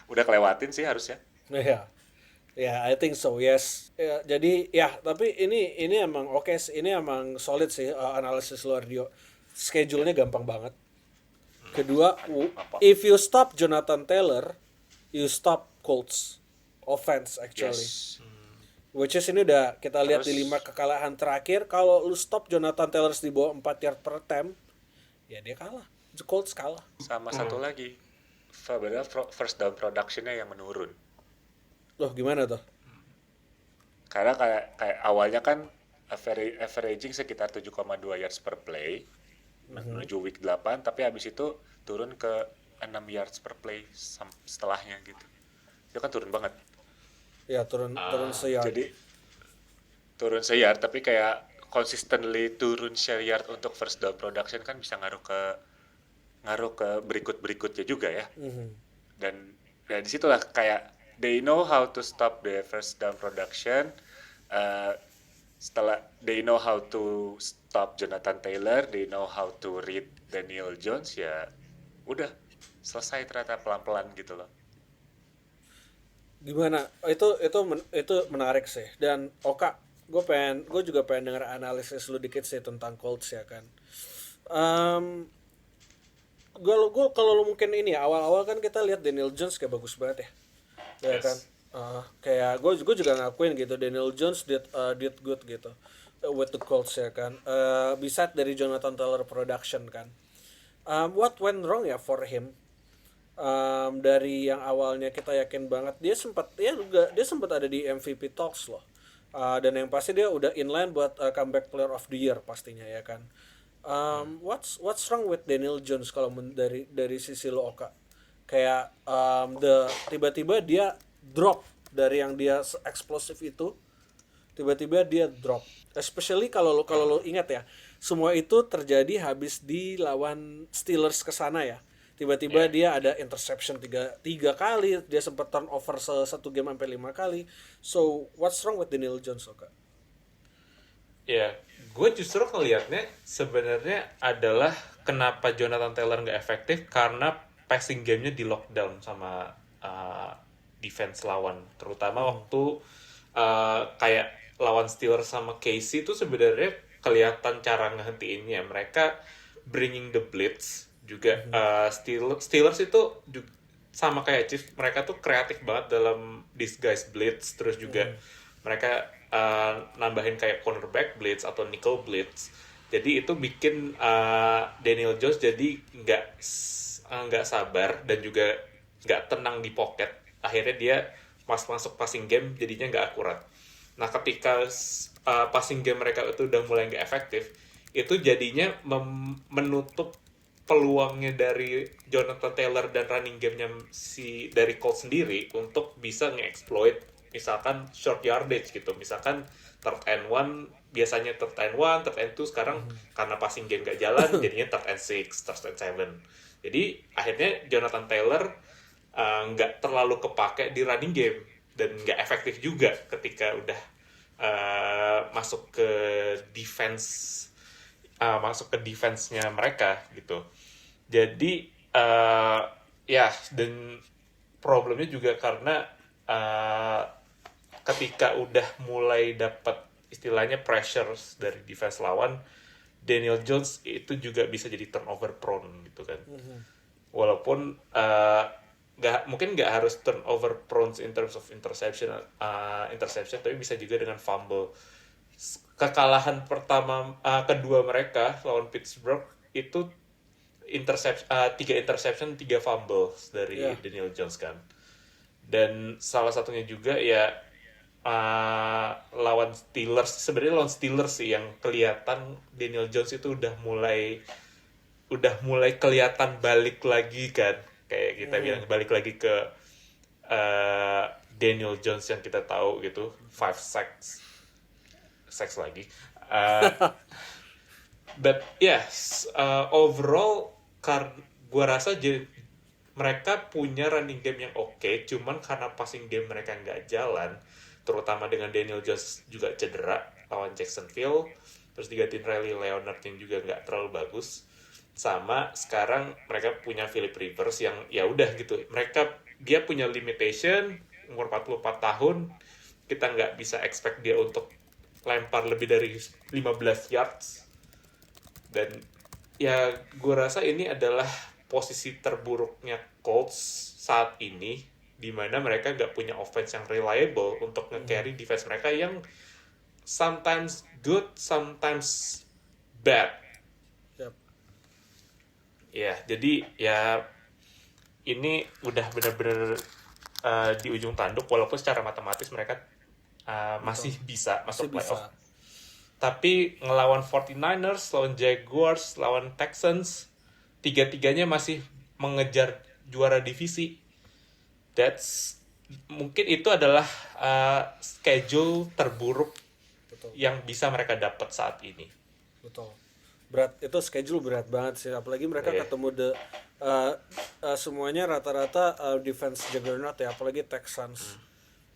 udah kelewatin sih harusnya. I think so, yes. Jadi tapi ini emang oke, ini emang solid sih analisis luar Dio. Schedule-nya gampang banget. Kedua, if you stop Jonathan Taylor, you stop Colts offense actually. Yes. Which is ini udah kita lihat di 5 kekalahan terakhir, kalau lu stop Jonathan Taylor di bawah 4 yard per attempt, ya dia kalah. The Colts kalah. Sama satu lagi, first down production-nya yang menurun. Loh, gimana tuh? Karena kayak awalnya kan averaging sekitar 7,2 yards per play menuju week 8, tapi habis itu turun ke 6 yards per play setelahnya gitu. Itu kan turun banget. Ya, turun se-yard. Jadi turun se-yard, tapi kayak consistently turun se-yard untuk first down production kan bisa ngaruh ke berikutnya juga ya. Dan disitulah kayak they know how to stop the first down production. Setelah they know how to stop Jonathan Taylor, they know how to read Daniel Jones, ya udah selesai ternyata pelan-pelan gitu loh. Gimana? Itu menarik sih. Dan Oka, gue juga pengen dengar analisis lu dikit sih tentang Colts ya kan. Gue kalau lu mungkin ini awal-awal kan kita lihat Daniel Jones kayak bagus banget ya. Ya kan. Kayak gue juga ngakuin gitu Daniel Jones did good gitu with the Colts ya kan. Bisa dari Jonathan Taylor production kan. What went wrong ya for him? Dari yang awalnya kita yakin banget dia sempat ada di MVP talks loh, dan yang pasti dia udah inline buat comeback player of the year pastinya ya kan. What's wrong with Daniel Jones kalau dari sisi lo Oka? Kayak tiba-tiba dia drop dari yang dia eksplosif itu, tiba-tiba dia drop. Especially kalau lo ingat ya, semua itu terjadi habis di lawan Steelers kesana ya. Tiba-tiba dia ada interception 3 kali, dia sempat turnover satu game sampai 5 kali. So, what's wrong with Daniel Jones, Oka? Ya, gue justru ngelihatnya sebenarnya adalah kenapa Jonathan Taylor nggak efektif karena passing game-nya di lockdown sama defense lawan, terutama waktu kayak lawan Steelers sama KC itu sebenarnya kelihatan cara ngehentiinnya. Mereka bringing the blitz juga. Steelers itu juga sama kayak Chiefs, mereka tuh kreatif banget dalam disguise blitz, terus juga mereka nambahin kayak cornerback blitz atau nickel blitz. Jadi itu bikin Daniel Jones jadi nggak sabar dan juga nggak tenang di pocket. Akhirnya dia masuk passing game jadinya nggak akurat. Nah ketika passing game mereka itu udah mulai nggak efektif, itu jadinya menutup peluangnya dari Jonathan Taylor dan running game-nya dari Colts sendiri untuk bisa nge-exploit misalkan short yardage gitu. Misalkan third and one, biasanya third and one, third and two, sekarang karena passing game gak jalan jadinya third and six, third and seven. Jadi akhirnya Jonathan Taylor nggak terlalu kepake di running game dan nggak efektif juga ketika udah masuk ke defense-nya mereka gitu. Jadi ya, dan problemnya juga karena ketika udah mulai dapat istilahnya pressures dari defense lawan, Daniel Jones itu juga bisa jadi turnover prone gitu kan. Walaupun mungkin nggak harus turnover prone in terms of interception, tapi bisa juga dengan fumble. Kekalahan kedua mereka lawan Pittsburgh itu 3 interception 3 fumbles dari Daniel Jones kan. Dan salah satunya juga ya lawan Steelers sih yang kelihatan Daniel Jones itu udah mulai kelihatan balik lagi kan, kayak kita bilang balik lagi ke Daniel Jones yang kita tahu gitu, 5 sacks lagi. But yes, overall gue rasa mereka punya running game yang oke, cuman karena passing game mereka nggak jalan, terutama dengan Daniel Jones juga cedera lawan Jacksonville, terus digantiin Riley Leonard yang juga nggak terlalu bagus, sama sekarang mereka punya Philip Rivers yang ya udah gitu, dia punya limitation, umur 44 tahun, kita nggak bisa expect dia untuk lempar lebih dari 15 yards, dan ya gue rasa ini adalah posisi terburuknya Colts saat ini, di mana mereka nggak punya offense yang reliable untuk nge-carry defense mereka yang sometimes good, sometimes bad. Yep. Ya, jadi ya ini udah benar-benar di ujung tanduk, walaupun secara matematis mereka masih bisa masuk playoff. Tapi ngelawan 49ers, lawan Jaguars, lawan Texans, tiga-tiganya masih mengejar juara divisi. Mungkin itu adalah schedule terburuk yang bisa mereka dapat saat ini. Betul. Berat, itu schedule berat banget sih, apalagi mereka ketemu semuanya rata-rata defense juggernaut ya, apalagi Texans.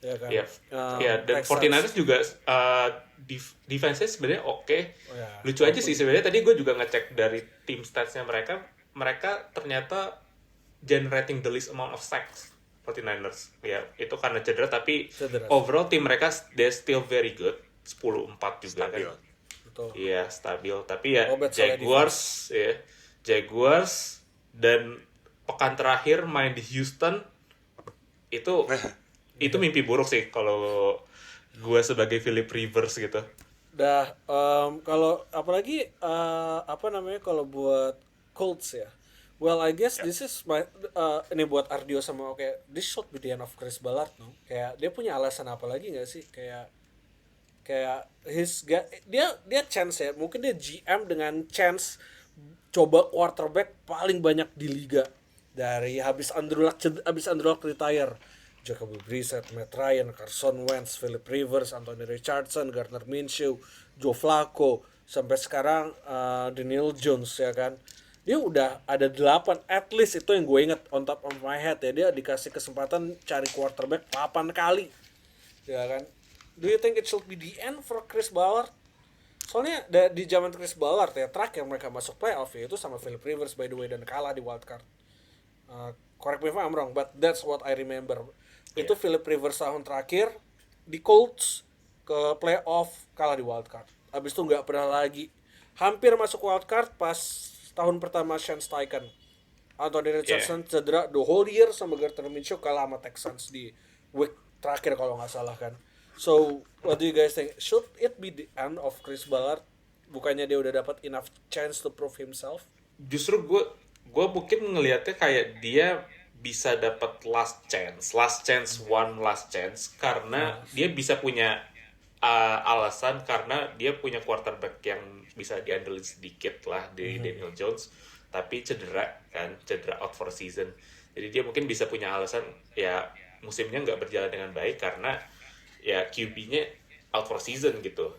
Ya kan. Dan 49ers juga defense-nya sebenarnya oke. Lucu aja sih sebenarnya, tadi gue juga ngecek dari team stats-nya mereka ternyata generating the least amount of sacks 49ers. Ya, itu karena cedera, tapi overall tim mereka they're still very good. 10-4 juga stabil. Kan. Betul. Iya, stabil. Tapi ya Jaguars dan pekan terakhir main di Houston itu mimpi buruk sih kalau gue sebagai Philip Rivers gitu. Kalau apalagi kalau buat Colts ya. Well, I guess this is ini buat Ardio sama this should be the end of Chris Ballard, no? Kayak dia punya alasan apa lagi nggak sih? Kayak dia chance ya. Mungkin dia GM dengan chance coba quarterback paling banyak di liga dari habis Andrew Luck retire. Jacoby Brissett, Matt Ryan, Carson Wentz, Philip Rivers, Anthony Richardson, Gardner Minshew, Joe Flacco, sampai sekarang Daniel Jones ya kan. Dia udah ada 8, at least itu yang gue inget on top of my head ya. Dia dikasih kesempatan cari quarterback 8 kali. Ya kan. Do you think it should be the end for Chris Ballard? Soalnya di zaman Chris Ballard ya, terakhir mereka masuk playoff ya itu sama Philip Rivers by the way, dan kalah di wildcard. Correct me if I'm wrong, but that's what I remember. Itu Philip Rivers tahun terakhir di Colts, ke playoff, kalah di wildcard. Abis itu nggak pernah lagi. Hampir masuk wildcard pas tahun pertama Shane Steichen. Anthony Richardson cedera the whole year sama Gardner Minshew kalah sama Texans di week terakhir kalau nggak salah kan. So, what do you guys think? Should it be the end of Chris Ballard? Bukannya dia udah dapat enough chance to prove himself? Justru gue mungkin ngelihatnya kayak dia bisa dapat last chance karena dia bisa punya alasan karena dia punya quarterback yang bisa diandelin sedikit lah di Daniel Jones, tapi cedera out for season. Jadi dia mungkin bisa punya alasan ya musimnya nggak berjalan dengan baik karena ya QB-nya out for season gitu.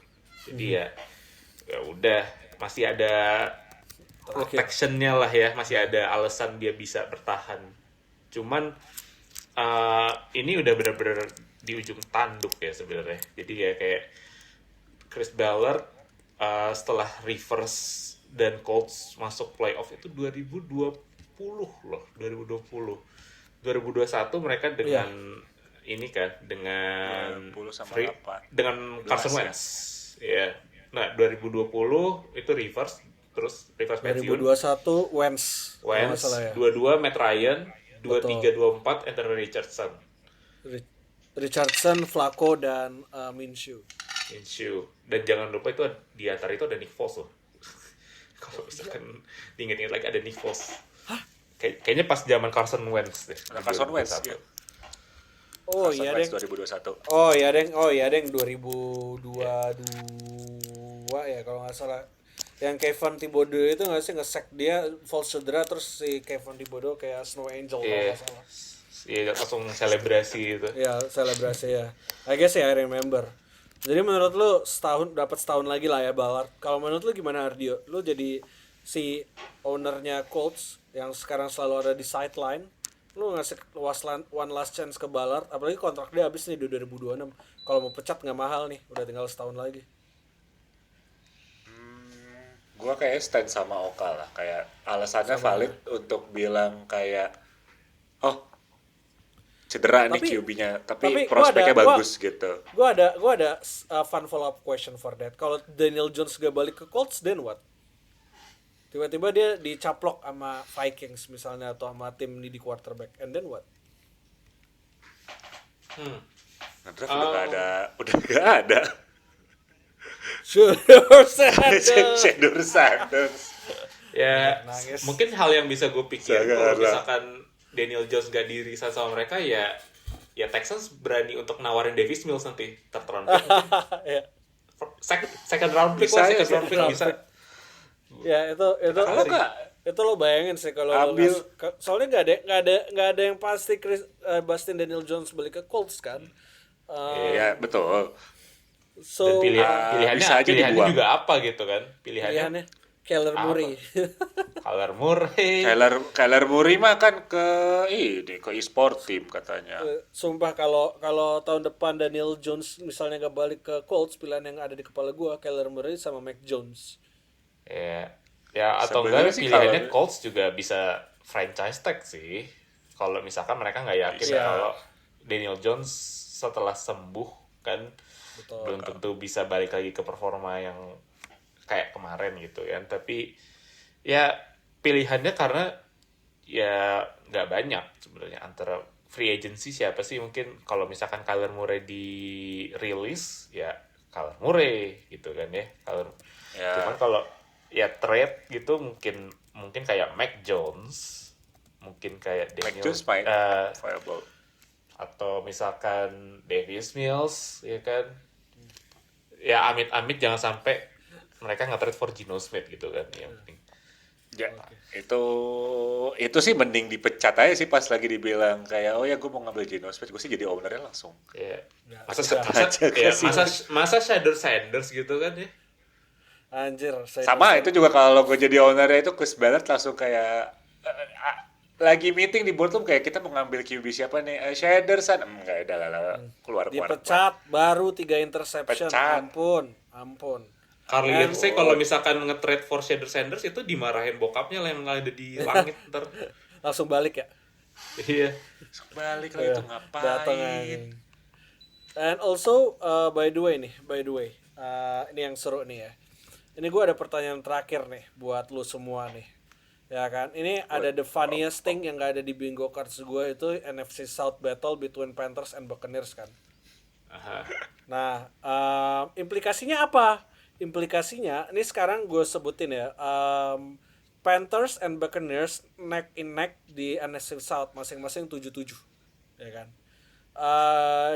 Jadi ya udah masih ada protection-nya lah ya, masih ada alasan dia bisa bertahan. Cuman ini udah benar-benar di ujung tanduk ya sebenarnya. Jadi ya kayak Chris Ballard setelah Rivers dan Colts masuk playoff itu 2020 loh, 2020. 2021 mereka dengan ini kan dengan Carson Wentz. Ya. Nah, 2020 itu Rivers pensiun. 2021 Wentz. 22 Matt Ryan, 23 24 Anthony Richardson. Richardson, Flacco dan Minshew. Dan jangan lupa itu di antara itu ada Nick Foles loh. Kalau misalkan diinget-inget lagi ada Nick Foles. Kayaknya pas zaman Carson Wentz deh. Carson Wentz. Ya. Oh iya deng. 2021. Oh iya deng 2022 ya kalau nggak salah. Yang Kevin Thibodeau itu nggak sih nge-sack dia false cedera terus si Kevin Thibodeau kayak Snow Angel kalau nggak salah. Iya langsung selebrasi gitu. Iya selebrasi ya. I guess I remember. Jadi menurut lu dapat setahun lagi lah ya Ballard. Kalau menurut lu gimana Ardio? Lu jadi si ownernya Colts yang sekarang selalu ada di sideline. Lu ngasih one last chance ke Ballard, apalagi kontrak dia habis nih di 2026. Kalau mau pecat nggak mahal nih, udah tinggal setahun lagi. Gua kayak stand sama Oka lah, kayak alasannya valid untuk bilang kayak cedera nih QB-nya, tapi prospeknya bagus gitu. Gua ada fun follow up question for that. Kalau Daniel Jones gak balik ke Colts, then what? Tiba-tiba dia dicaplok sama Vikings misalnya atau sama tim ini di quarterback, and then what? Draft udah gak ada. Shedeur Sanders. Ya, mungkin hal yang bisa gue pikir kalau misalkan Daniel Jones gak di-resign sama mereka ya Texans berani untuk nawarin Davis Mills nanti third round pick. second round pick bisa. Ya itu kalau nggak itu lo bayangin sih kalau ambil soalnya nggak ada yang pasti Bastin Daniel Jones balik ke Colts kan. Iya betul. So pilihannya juga apa gitu kan pilihannya Kyler Murray. Kyler Murray mah kan ke e-sport team katanya. Sumpah kalau tahun depan Daniel Jones misalnya gak balik ke Colts, pilihan yang ada di kepala gua Kyler Murray sama Mac Jones. Ya atau enggak pilihannya Colts juga bisa franchise tag sih. Kalau misalkan mereka nggak yakin kalau Daniel Jones setelah sembuh kan belum tentu bisa balik lagi ke performa yang kayak kemarin gitu kan. Tapi ya pilihannya karena ya nggak banyak sebenarnya antara free agency siapa sih, mungkin kalau misalkan Kyler Murray di release ya Kyler Murray gitu kan ya. Cuman kalau ya trade gitu mungkin kayak Mac Jones, mungkin kayak Daniel viable, atau misalkan Davis Mills ya kan. Ya amit-amit jangan sampai mereka nge-trade for Geno Smith gitu kan yang penting. Ya, itu sih mending dipecat aja sih pas lagi dibilang kayak gue mau ngambil Geno Smith, gue sih jadi ownernya langsung. Iya. Masa Shedeur Sanders gitu kan ya. Anjir, sama itu juga kalau gue jadi ownernya itu Chris Ballard langsung kayak lagi meeting di boardroom kayak kita mau ngambil QB siapa nih? Shedeur Sanders. Enggak ada keluar. Dipecat baru 3 interception. Ampun. Carly Lindsay kalau misalkan nge-trade for Shedeur Sanders itu dimarahin bokapnya lah yang ada di langit ntar. Langsung balik ya? Iya. Balik lagi itu ngapain? And also by the way, ini yang seru nih ya. Ini gue ada pertanyaan terakhir nih buat lu semua nih. Ya kan, ini ada the funniest thing yang gak ada di bingo cards gue itu NFC South battle between Panthers and Buccaneers kan. Nah, implikasinya apa? Implikasinya, ini sekarang gue sebutin ya, Panthers and Buccaneers neck in neck di NFC South masing-masing 7-7, ya kan.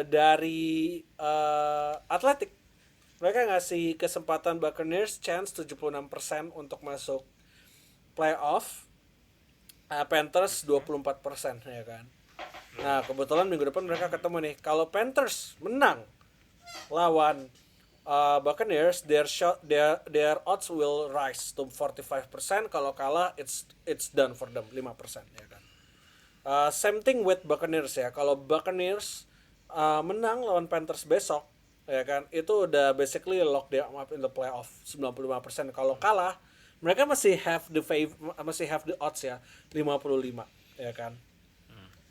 Dari Athletic, mereka ngasih kesempatan Buccaneers chance 76% untuk masuk playoff, Panthers 24%, ya kan. Nah, kebetulan minggu depan mereka ketemu nih. Kalau Panthers menang lawan Buccaneers, their odds will rise to 45%. Kalau kalah, it's done for them, 5%, ya kan. Same thing with Buccaneers ya. Kalau Buccaneers menang lawan Panthers besok, ya kan, itu udah basically lock them up in the playoff 95%. Kalau kalah, mereka masih have the odds ya 55, ya kan.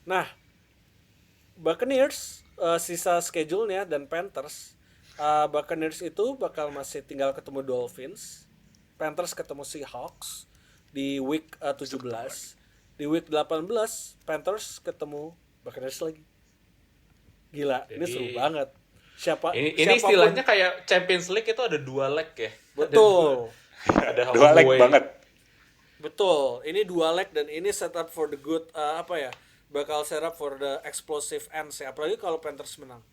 Nah, Buccaneers sisa schedule-nya dan Panthers, Buccaneers itu bakal masih tinggal ketemu Dolphins, Panthers ketemu Seahawks di week 17. Di week 18 Panthers ketemu Buccaneers lagi. Gila, ini seru banget. Ini istilahnya kayak Champions League itu ada 2 leg ya. Betul. Ada 2 leg banget. Betul. Ini 2 leg dan ini set up for the good bakal set up for the explosive ends ya. Apalagi kalau Panthers menang.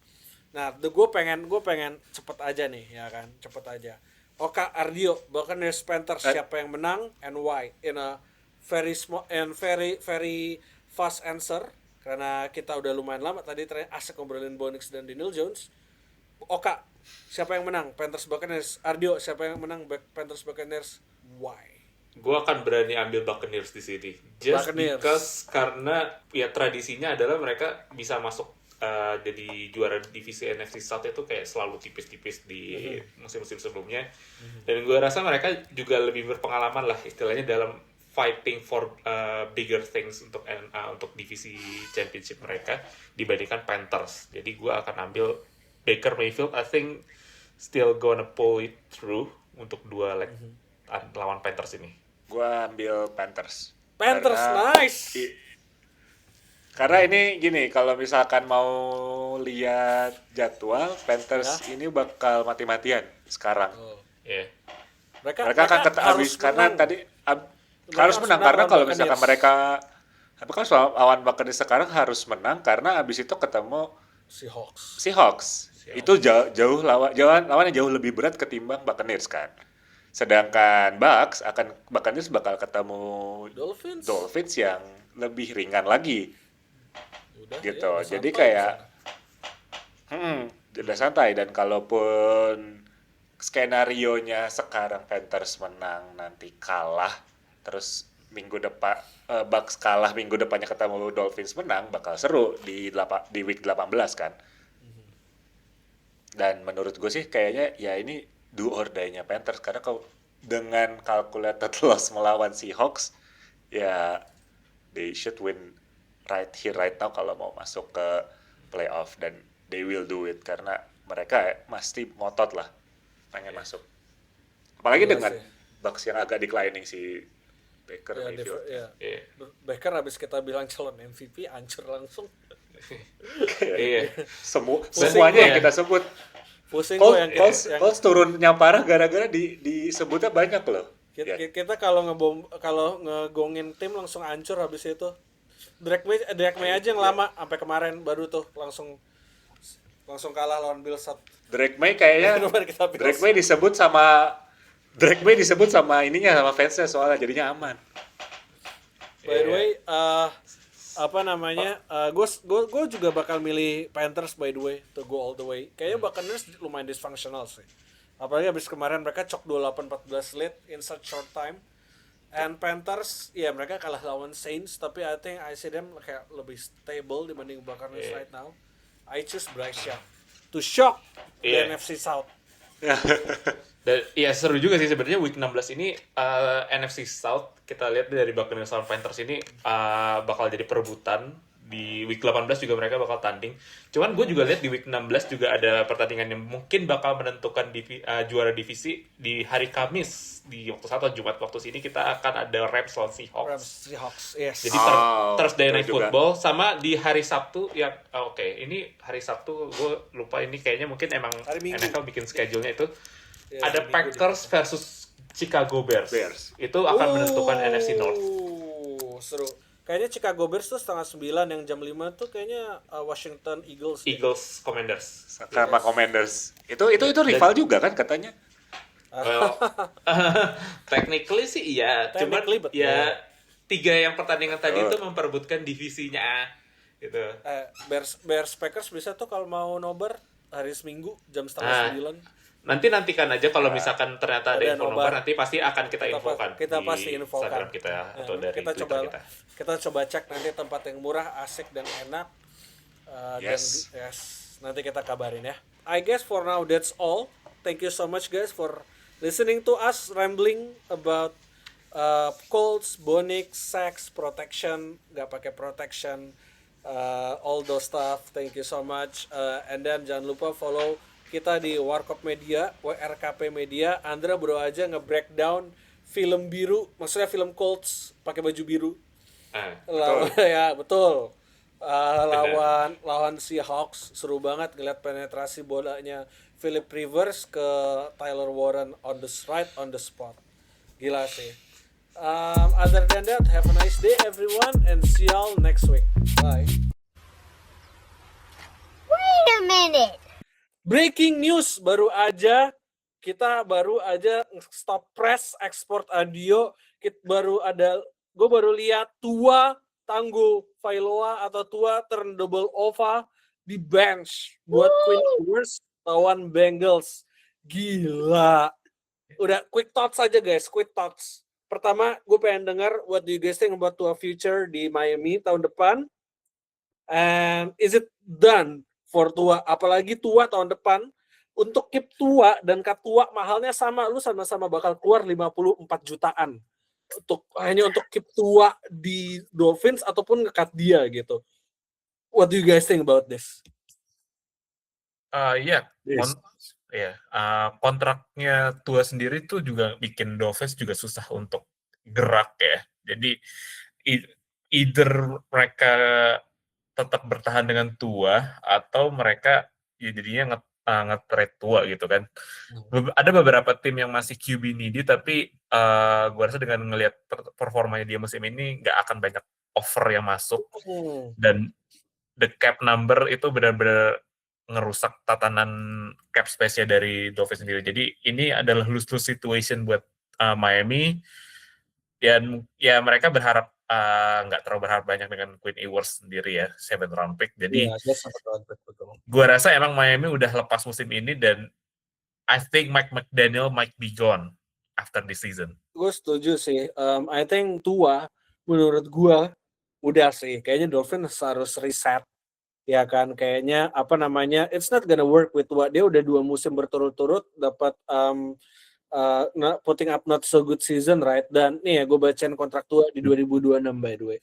Nah, gue pengen cepet aja nih, ya kan, cepet aja. Oka Ardio, Buccaneers Panthers siapa yang menang and why? In a very small and very fast answer, karena kita udah lumayan lama tadi asik ngobrolin Bonix dan Daniel Jones. Oka, siapa yang menang? Panthers Buccaneers. Ardio, siapa yang menang? Panthers Buccaneers. Why? Gue akan berani ambil Buccaneers di sini. Just Buccaneers. Because karena ya tradisinya adalah mereka bisa masuk jadi juara divisi NFC South itu kayak selalu tipis-tipis di musim-musim sebelumnya. Dan gue rasa mereka juga lebih berpengalaman lah istilahnya dalam fighting for bigger things untuk divisi championship mereka dibandingkan Panthers. Jadi gue akan ambil Baker Mayfield. I think still gonna pull it through untuk 2 leg lawan Panthers ini. Gue ambil Panthers. Nice. Karena ini gini, kalau misalkan mau lihat jadwal, Panthers ini bakal mati-matian sekarang. Yeah. Mereka akan habis karena tadi harus menang karena kalau misalkan mereka lawan Buccaneers sekarang harus menang karena habis itu ketemu Seahawks. Itu jauh lawannya jauh lebih berat ketimbang Buccaneers kan. Sedangkan Buccaneers bakal ketemu Dolphins yang lebih ringan lagi. Udah, gitu. Ya, jadi kayak udah santai. Dan kalaupun skenarionya sekarang Panthers menang nanti kalah, terus minggu depan Bucks kalah, minggu depannya ketemu Dolphins menang, bakal seru di week 18 kan. Dan menurut gue sih kayaknya ya ini do or die-nya Panthers karena kalau dengan calculated loss melawan Seahawks ya they should win right here right now kalau mau masuk ke playoff, dan they will do it karena mereka pasti ngotot lah pengen masuk. Apalagi dengan Bucks yang agak declining si Baker Mayfield. Baker habis kita bilang calon MVP hancur langsung. Semuanya yang kita sebut. Pusing Colts turunnya parah gara-gara disebutnya banyak loh. Kita kalau ngegongin tim langsung hancur habis itu. Drake May aja yang lama sampai kemarin baru tuh langsung kalah lawan Bills. Drake May kayaknya Drake May disebut sama ininya sama fansnya soalnya jadinya aman. By the way, gue juga bakal milih Panthers by the way to go all the way. Kayaknya Buccaneers lumayan dysfunctional sih. Apalagi abis kemarin mereka cok 28-14 lead in such short time. And Panthers, ya mereka kalah lawan Saints, tapi I see them kayak lebih stable dibanding Buccaneers right now. I choose Bryce Young to shock the NFC South. Dan ya seru juga sih sebenarnya week 16 ini NFC South kita lihat dari Buccaneers lawan Panthers ini bakal jadi perebutan di week 18 juga mereka bakal tanding. Cuman gue juga lihat di week 16 juga ada pertandingan yang mungkin bakal menentukan juara divisi di hari Kamis di waktu atau Jumat waktu sini kita akan ada Rams lawan Seahawks, yes. Jadi Thursday Night Football sama di hari Sabtu yang oke, ini hari Sabtu gue lupa ini kayaknya mungkin emang NFL bikin schedule-nya itu ada Packers versus Chicago Bears. Itu akan menentukan NFC North. Seru. Kayaknya Chicago Bears tuh 8:30 yang jam 5 tuh kayaknya Washington Eagles. Eagles Commanders. Sama Commanders. Itu rival juga kan katanya? Well, technically sih iya. Cuman ya 3 yang pertandingan tadi itu memperebutkan divisinya gitu. Bears Packers bisa tuh kalau mau nobar hari Seminggu jam 8:30. Nantikan aja kalau misalkan ternyata ada info nobar nanti pasti akan kita infokan. Kita pasti infokan. Instagram kita atau dari Twitter kita. Kita coba cek nanti tempat yang murah, asik dan enak. Yes. Dan nanti kita kabarin ya. I guess for now that's all. Thank you so much guys for listening to us rambling about Colts, Bonix, Sacks, protection, nggak pakai protection, all those stuff. Thank you so much. And then jangan lupa follow kita di Warkop Media, WRKP Media. Andra baru aja nge-breakdown film biru, maksudnya film Colts pakai baju biru. Ya betul. Lawan Seahawks, seru banget ngeliat penetrasi bolanya Philip Rivers ke Tyler Warren on the spot. Gila sih. Other than that, have a nice day everyone and see y'all next week. Bye. Wait a minute. Breaking news kita baru aja stop press export audio. Gue baru lihat Tua Tagovailoa atau Tua Turnbull Ova di bench buat Quinn Ewers lawan Bengals. Gila. Udah quick thoughts aja guys, quick thoughts. Pertama, gue pengen dengar what do you guys think about Tua future di Miami tahun depan? And is it done for Tua, apalagi Tua tahun depan untuk keep Tua dan cut Tua mahalnya sama, lu sama-sama bakal keluar 54 jutaan hanya untuk keep Tua di Dolphins ataupun nge-cut dia gitu. What do you guys think about this? Kontraknya Tua sendiri tuh juga bikin Dolphins juga susah untuk gerak ya. Jadi either mereka tetap bertahan dengan Tua atau mereka ya jadinya nge-trade Tua gitu kan. Ada beberapa tim yang masih QB needy tapi gue rasa dengan ngelihat performanya dia musim ini nggak akan banyak offer yang masuk dan the cap number itu benar-benar ngerusak tatanan cap space-nya dari Dolphins sendiri. Jadi ini adalah lose-lose situation buat Miami dan ya mereka berharap nggak terlalu berharap banyak dengan Quinn Ewers sendiri ya, 7th round pick. Jadi gue rasa emang Miami udah lepas musim ini dan I think Mike McDaniel might be gone after this season. Gue setuju sih. I think Tua menurut gue udah sih. Kayaknya Dolphins harus reset. Ya kan, kayaknya it's not gonna work with Tua. Dia udah 2 musim berturut-turut dapat putting up not so good season, right? Dan nih ya gue bacain kontrak Tua di 2026 by the way.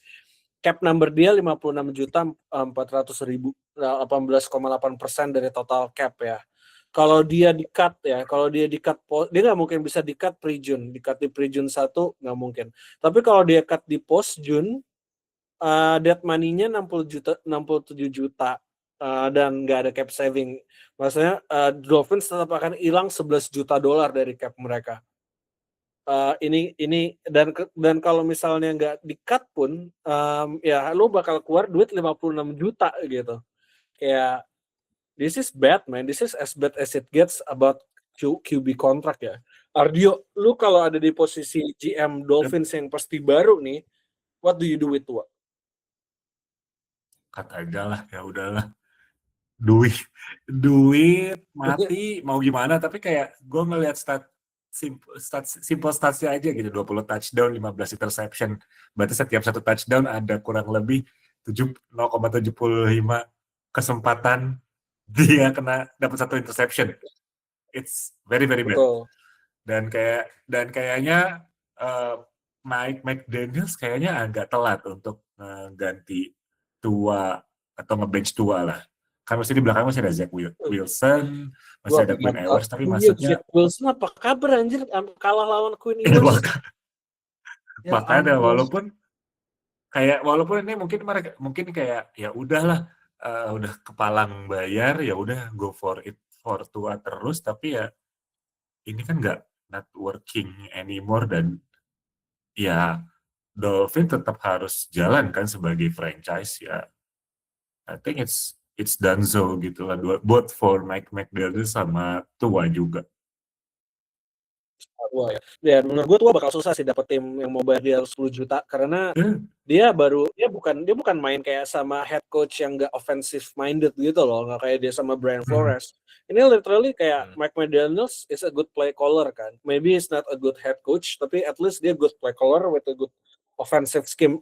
Cap number dia 56.400.000, 18,8% dari total cap ya. Kalau dia di-cut, dia nggak mungkin bisa di-cut pre-June. Di-cut di pre-June 1 nggak mungkin. Tapi kalau dia cut di post-June, dead money-nya 67 juta. Dan nggak ada cap saving. Maksudnya Dolphins tetap akan hilang $11 juta dari cap mereka. Ini dan kalau misalnya nggak di-cut pun, ya lo bakal keluar duit 56 juta gitu. Kayak this is bad man, this is as bad as it gets about QB kontrak ya. Ardio, lu kalau ada di posisi GM Dolphins yang pasti baru nih, what do you do with Tua? Cut aja lah, ya udahlah. Duit mati mau gimana, tapi kayak gue ngelihat simple statsnya aja gitu, 20 touchdown, 15 interception. Berarti setiap satu touchdown ada kurang lebih 0,75 kesempatan dia dapat satu interception. It's very very bad. Betul. Dan kayaknya Mike McDaniel kayaknya agak telat untuk ganti tua atau nge-bench tua lah. Kan masih di belakang masih ada Zach Wilson, masih ada Quinn Ewers, tapi maksudnya Zach Wilson apa kabar anjir kalah lawan Quinn Ewers. Makanya walaupun ini mungkin kayak ya udahlah, udah kepalang bayar, ya udah go for it for tua terus, tapi ya ini kan not working anymore, dan ya Dolphins tetap harus jalan kan sebagai franchise ya. I think it's donezo gitu lah, both for Mike McDaniel sama Tua juga. Ya menurut gue Tua bakal susah sih dapet tim yang mau bayar dia 10 juta karena dia bukan main kayak sama head coach yang gak offensive minded gitu loh, gak kayak dia sama Brian Flores. Ini literally kayak Mike McDaniels is a good play caller kan. Maybe he's not a good head coach, tapi at least dia good play caller with a good offensive scheme.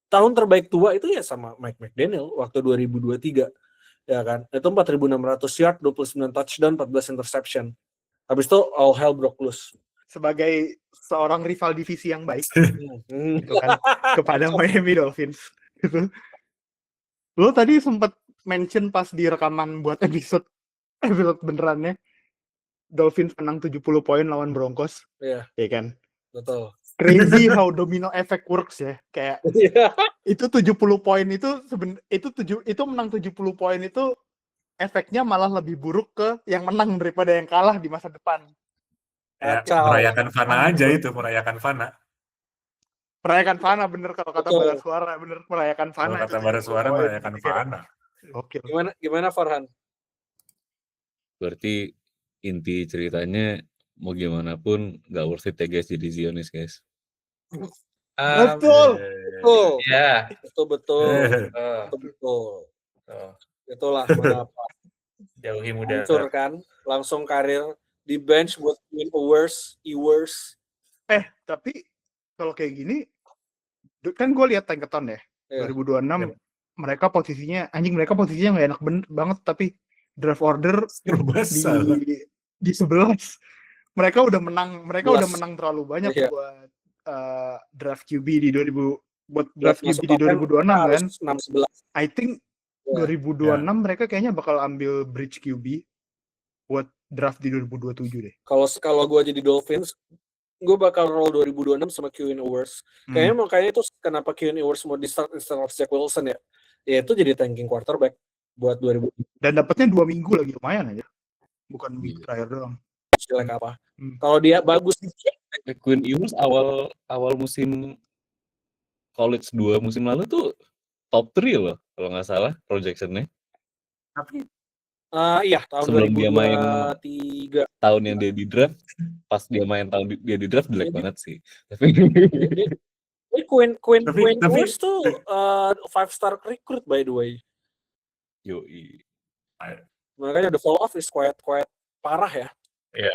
Tahun terbaik Tua itu ya sama Mike McDaniel waktu 2023 ya kan. Itu 4.600 yard, 29 touchdown, 14 interception. Habis itu all hell broke loose. Sebagai seorang rival divisi yang baik gitu kan, kepada Miami Dolphins gitu. Lo tadi sempat mention pas di rekaman buat episode benerannya, Dolphins menang 70 poin lawan Broncos. Iya. Iya kan? Betul. Crazy how domino effect works ya. Kayak itu 70 poin itu menang 70 poin itu efeknya malah lebih buruk ke yang menang daripada yang kalah di masa depan. Ya, merayakan Fana aja itu, merayakan Fana. Merayakan Fana bener kalau kata Bara Suara, bener merayakan Fana. Kalau kata Bara Suara merayakan Fana. Oke. Gimana Farhan? Berarti inti ceritanya mau gimana pun nggak worth it ya guys jadi Zionis guys. Betul. Ya. Betul. Itulah mengapa jauhi muda hancur kan, langsung karir di bench buat win Ewers. Tapi kalau kayak gini kan gue lihat Tankathon ya, 2026 mereka posisinya nggak enak banget, tapi draft order di 11 mereka udah menang terlalu banyak buat draft QB di 2026 kan. 6-11. I think 2026 mereka kayaknya bakal ambil bridge QB buat draft di 2027 deh. Kalau gue jadi Dolphins, gue bakal roll 2026 sama Quinn Ewers. Makanya itu kenapa Quinn Ewers mau di start instead of Zach Wilson ya. Ya itu jadi tanking quarterback buat 2000. Dan dapatnya 2 minggu lagi, lumayan aja. Bukan minggu terakhir doang. Jelek apa? Kalau dia bagus Quinn Ewers awal musim college 2 musim lalu tuh top 3 loh kalau nggak salah projection-nya. Tapi iya tahun sebelum 2023. dia main tahun yang dia di draft, pas dia main tahun dia di draft jelek banget sih. Tapi Quinn Ewers tuh 5-star recruit by the way. Yoi. Makanya the fall off is quite parah ya. Iya.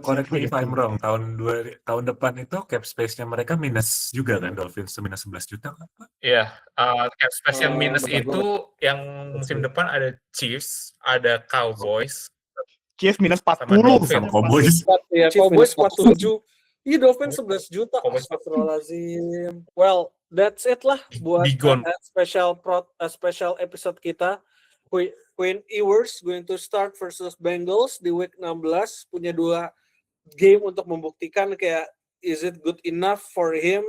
Correct me if I'm wrong. Tahun depan itu cap space-nya mereka minus juga kan, Dolphins minus 11 juta kan? Iya, cap space yang minus itu yang musim depan ada Chiefs, ada Cowboys. Chiefs minus 40 sama Cowboys. Iya, Cowboys 47. Iya, Dolphins 11 juta. Astagfirullahaladzim. Well, that's it lah buat special episode kita. Quinn Ewers going to start versus Bengals di week 16, punya 2 game untuk membuktikan kayak is it good enough for him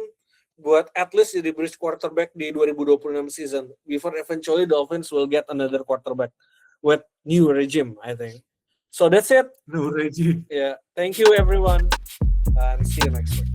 buat at least jadi bridge quarterback di 2026 season before eventually Dolphins will get another quarterback with new regime, I think. So that's it. New regime. Yeah, thank you everyone and see you next week.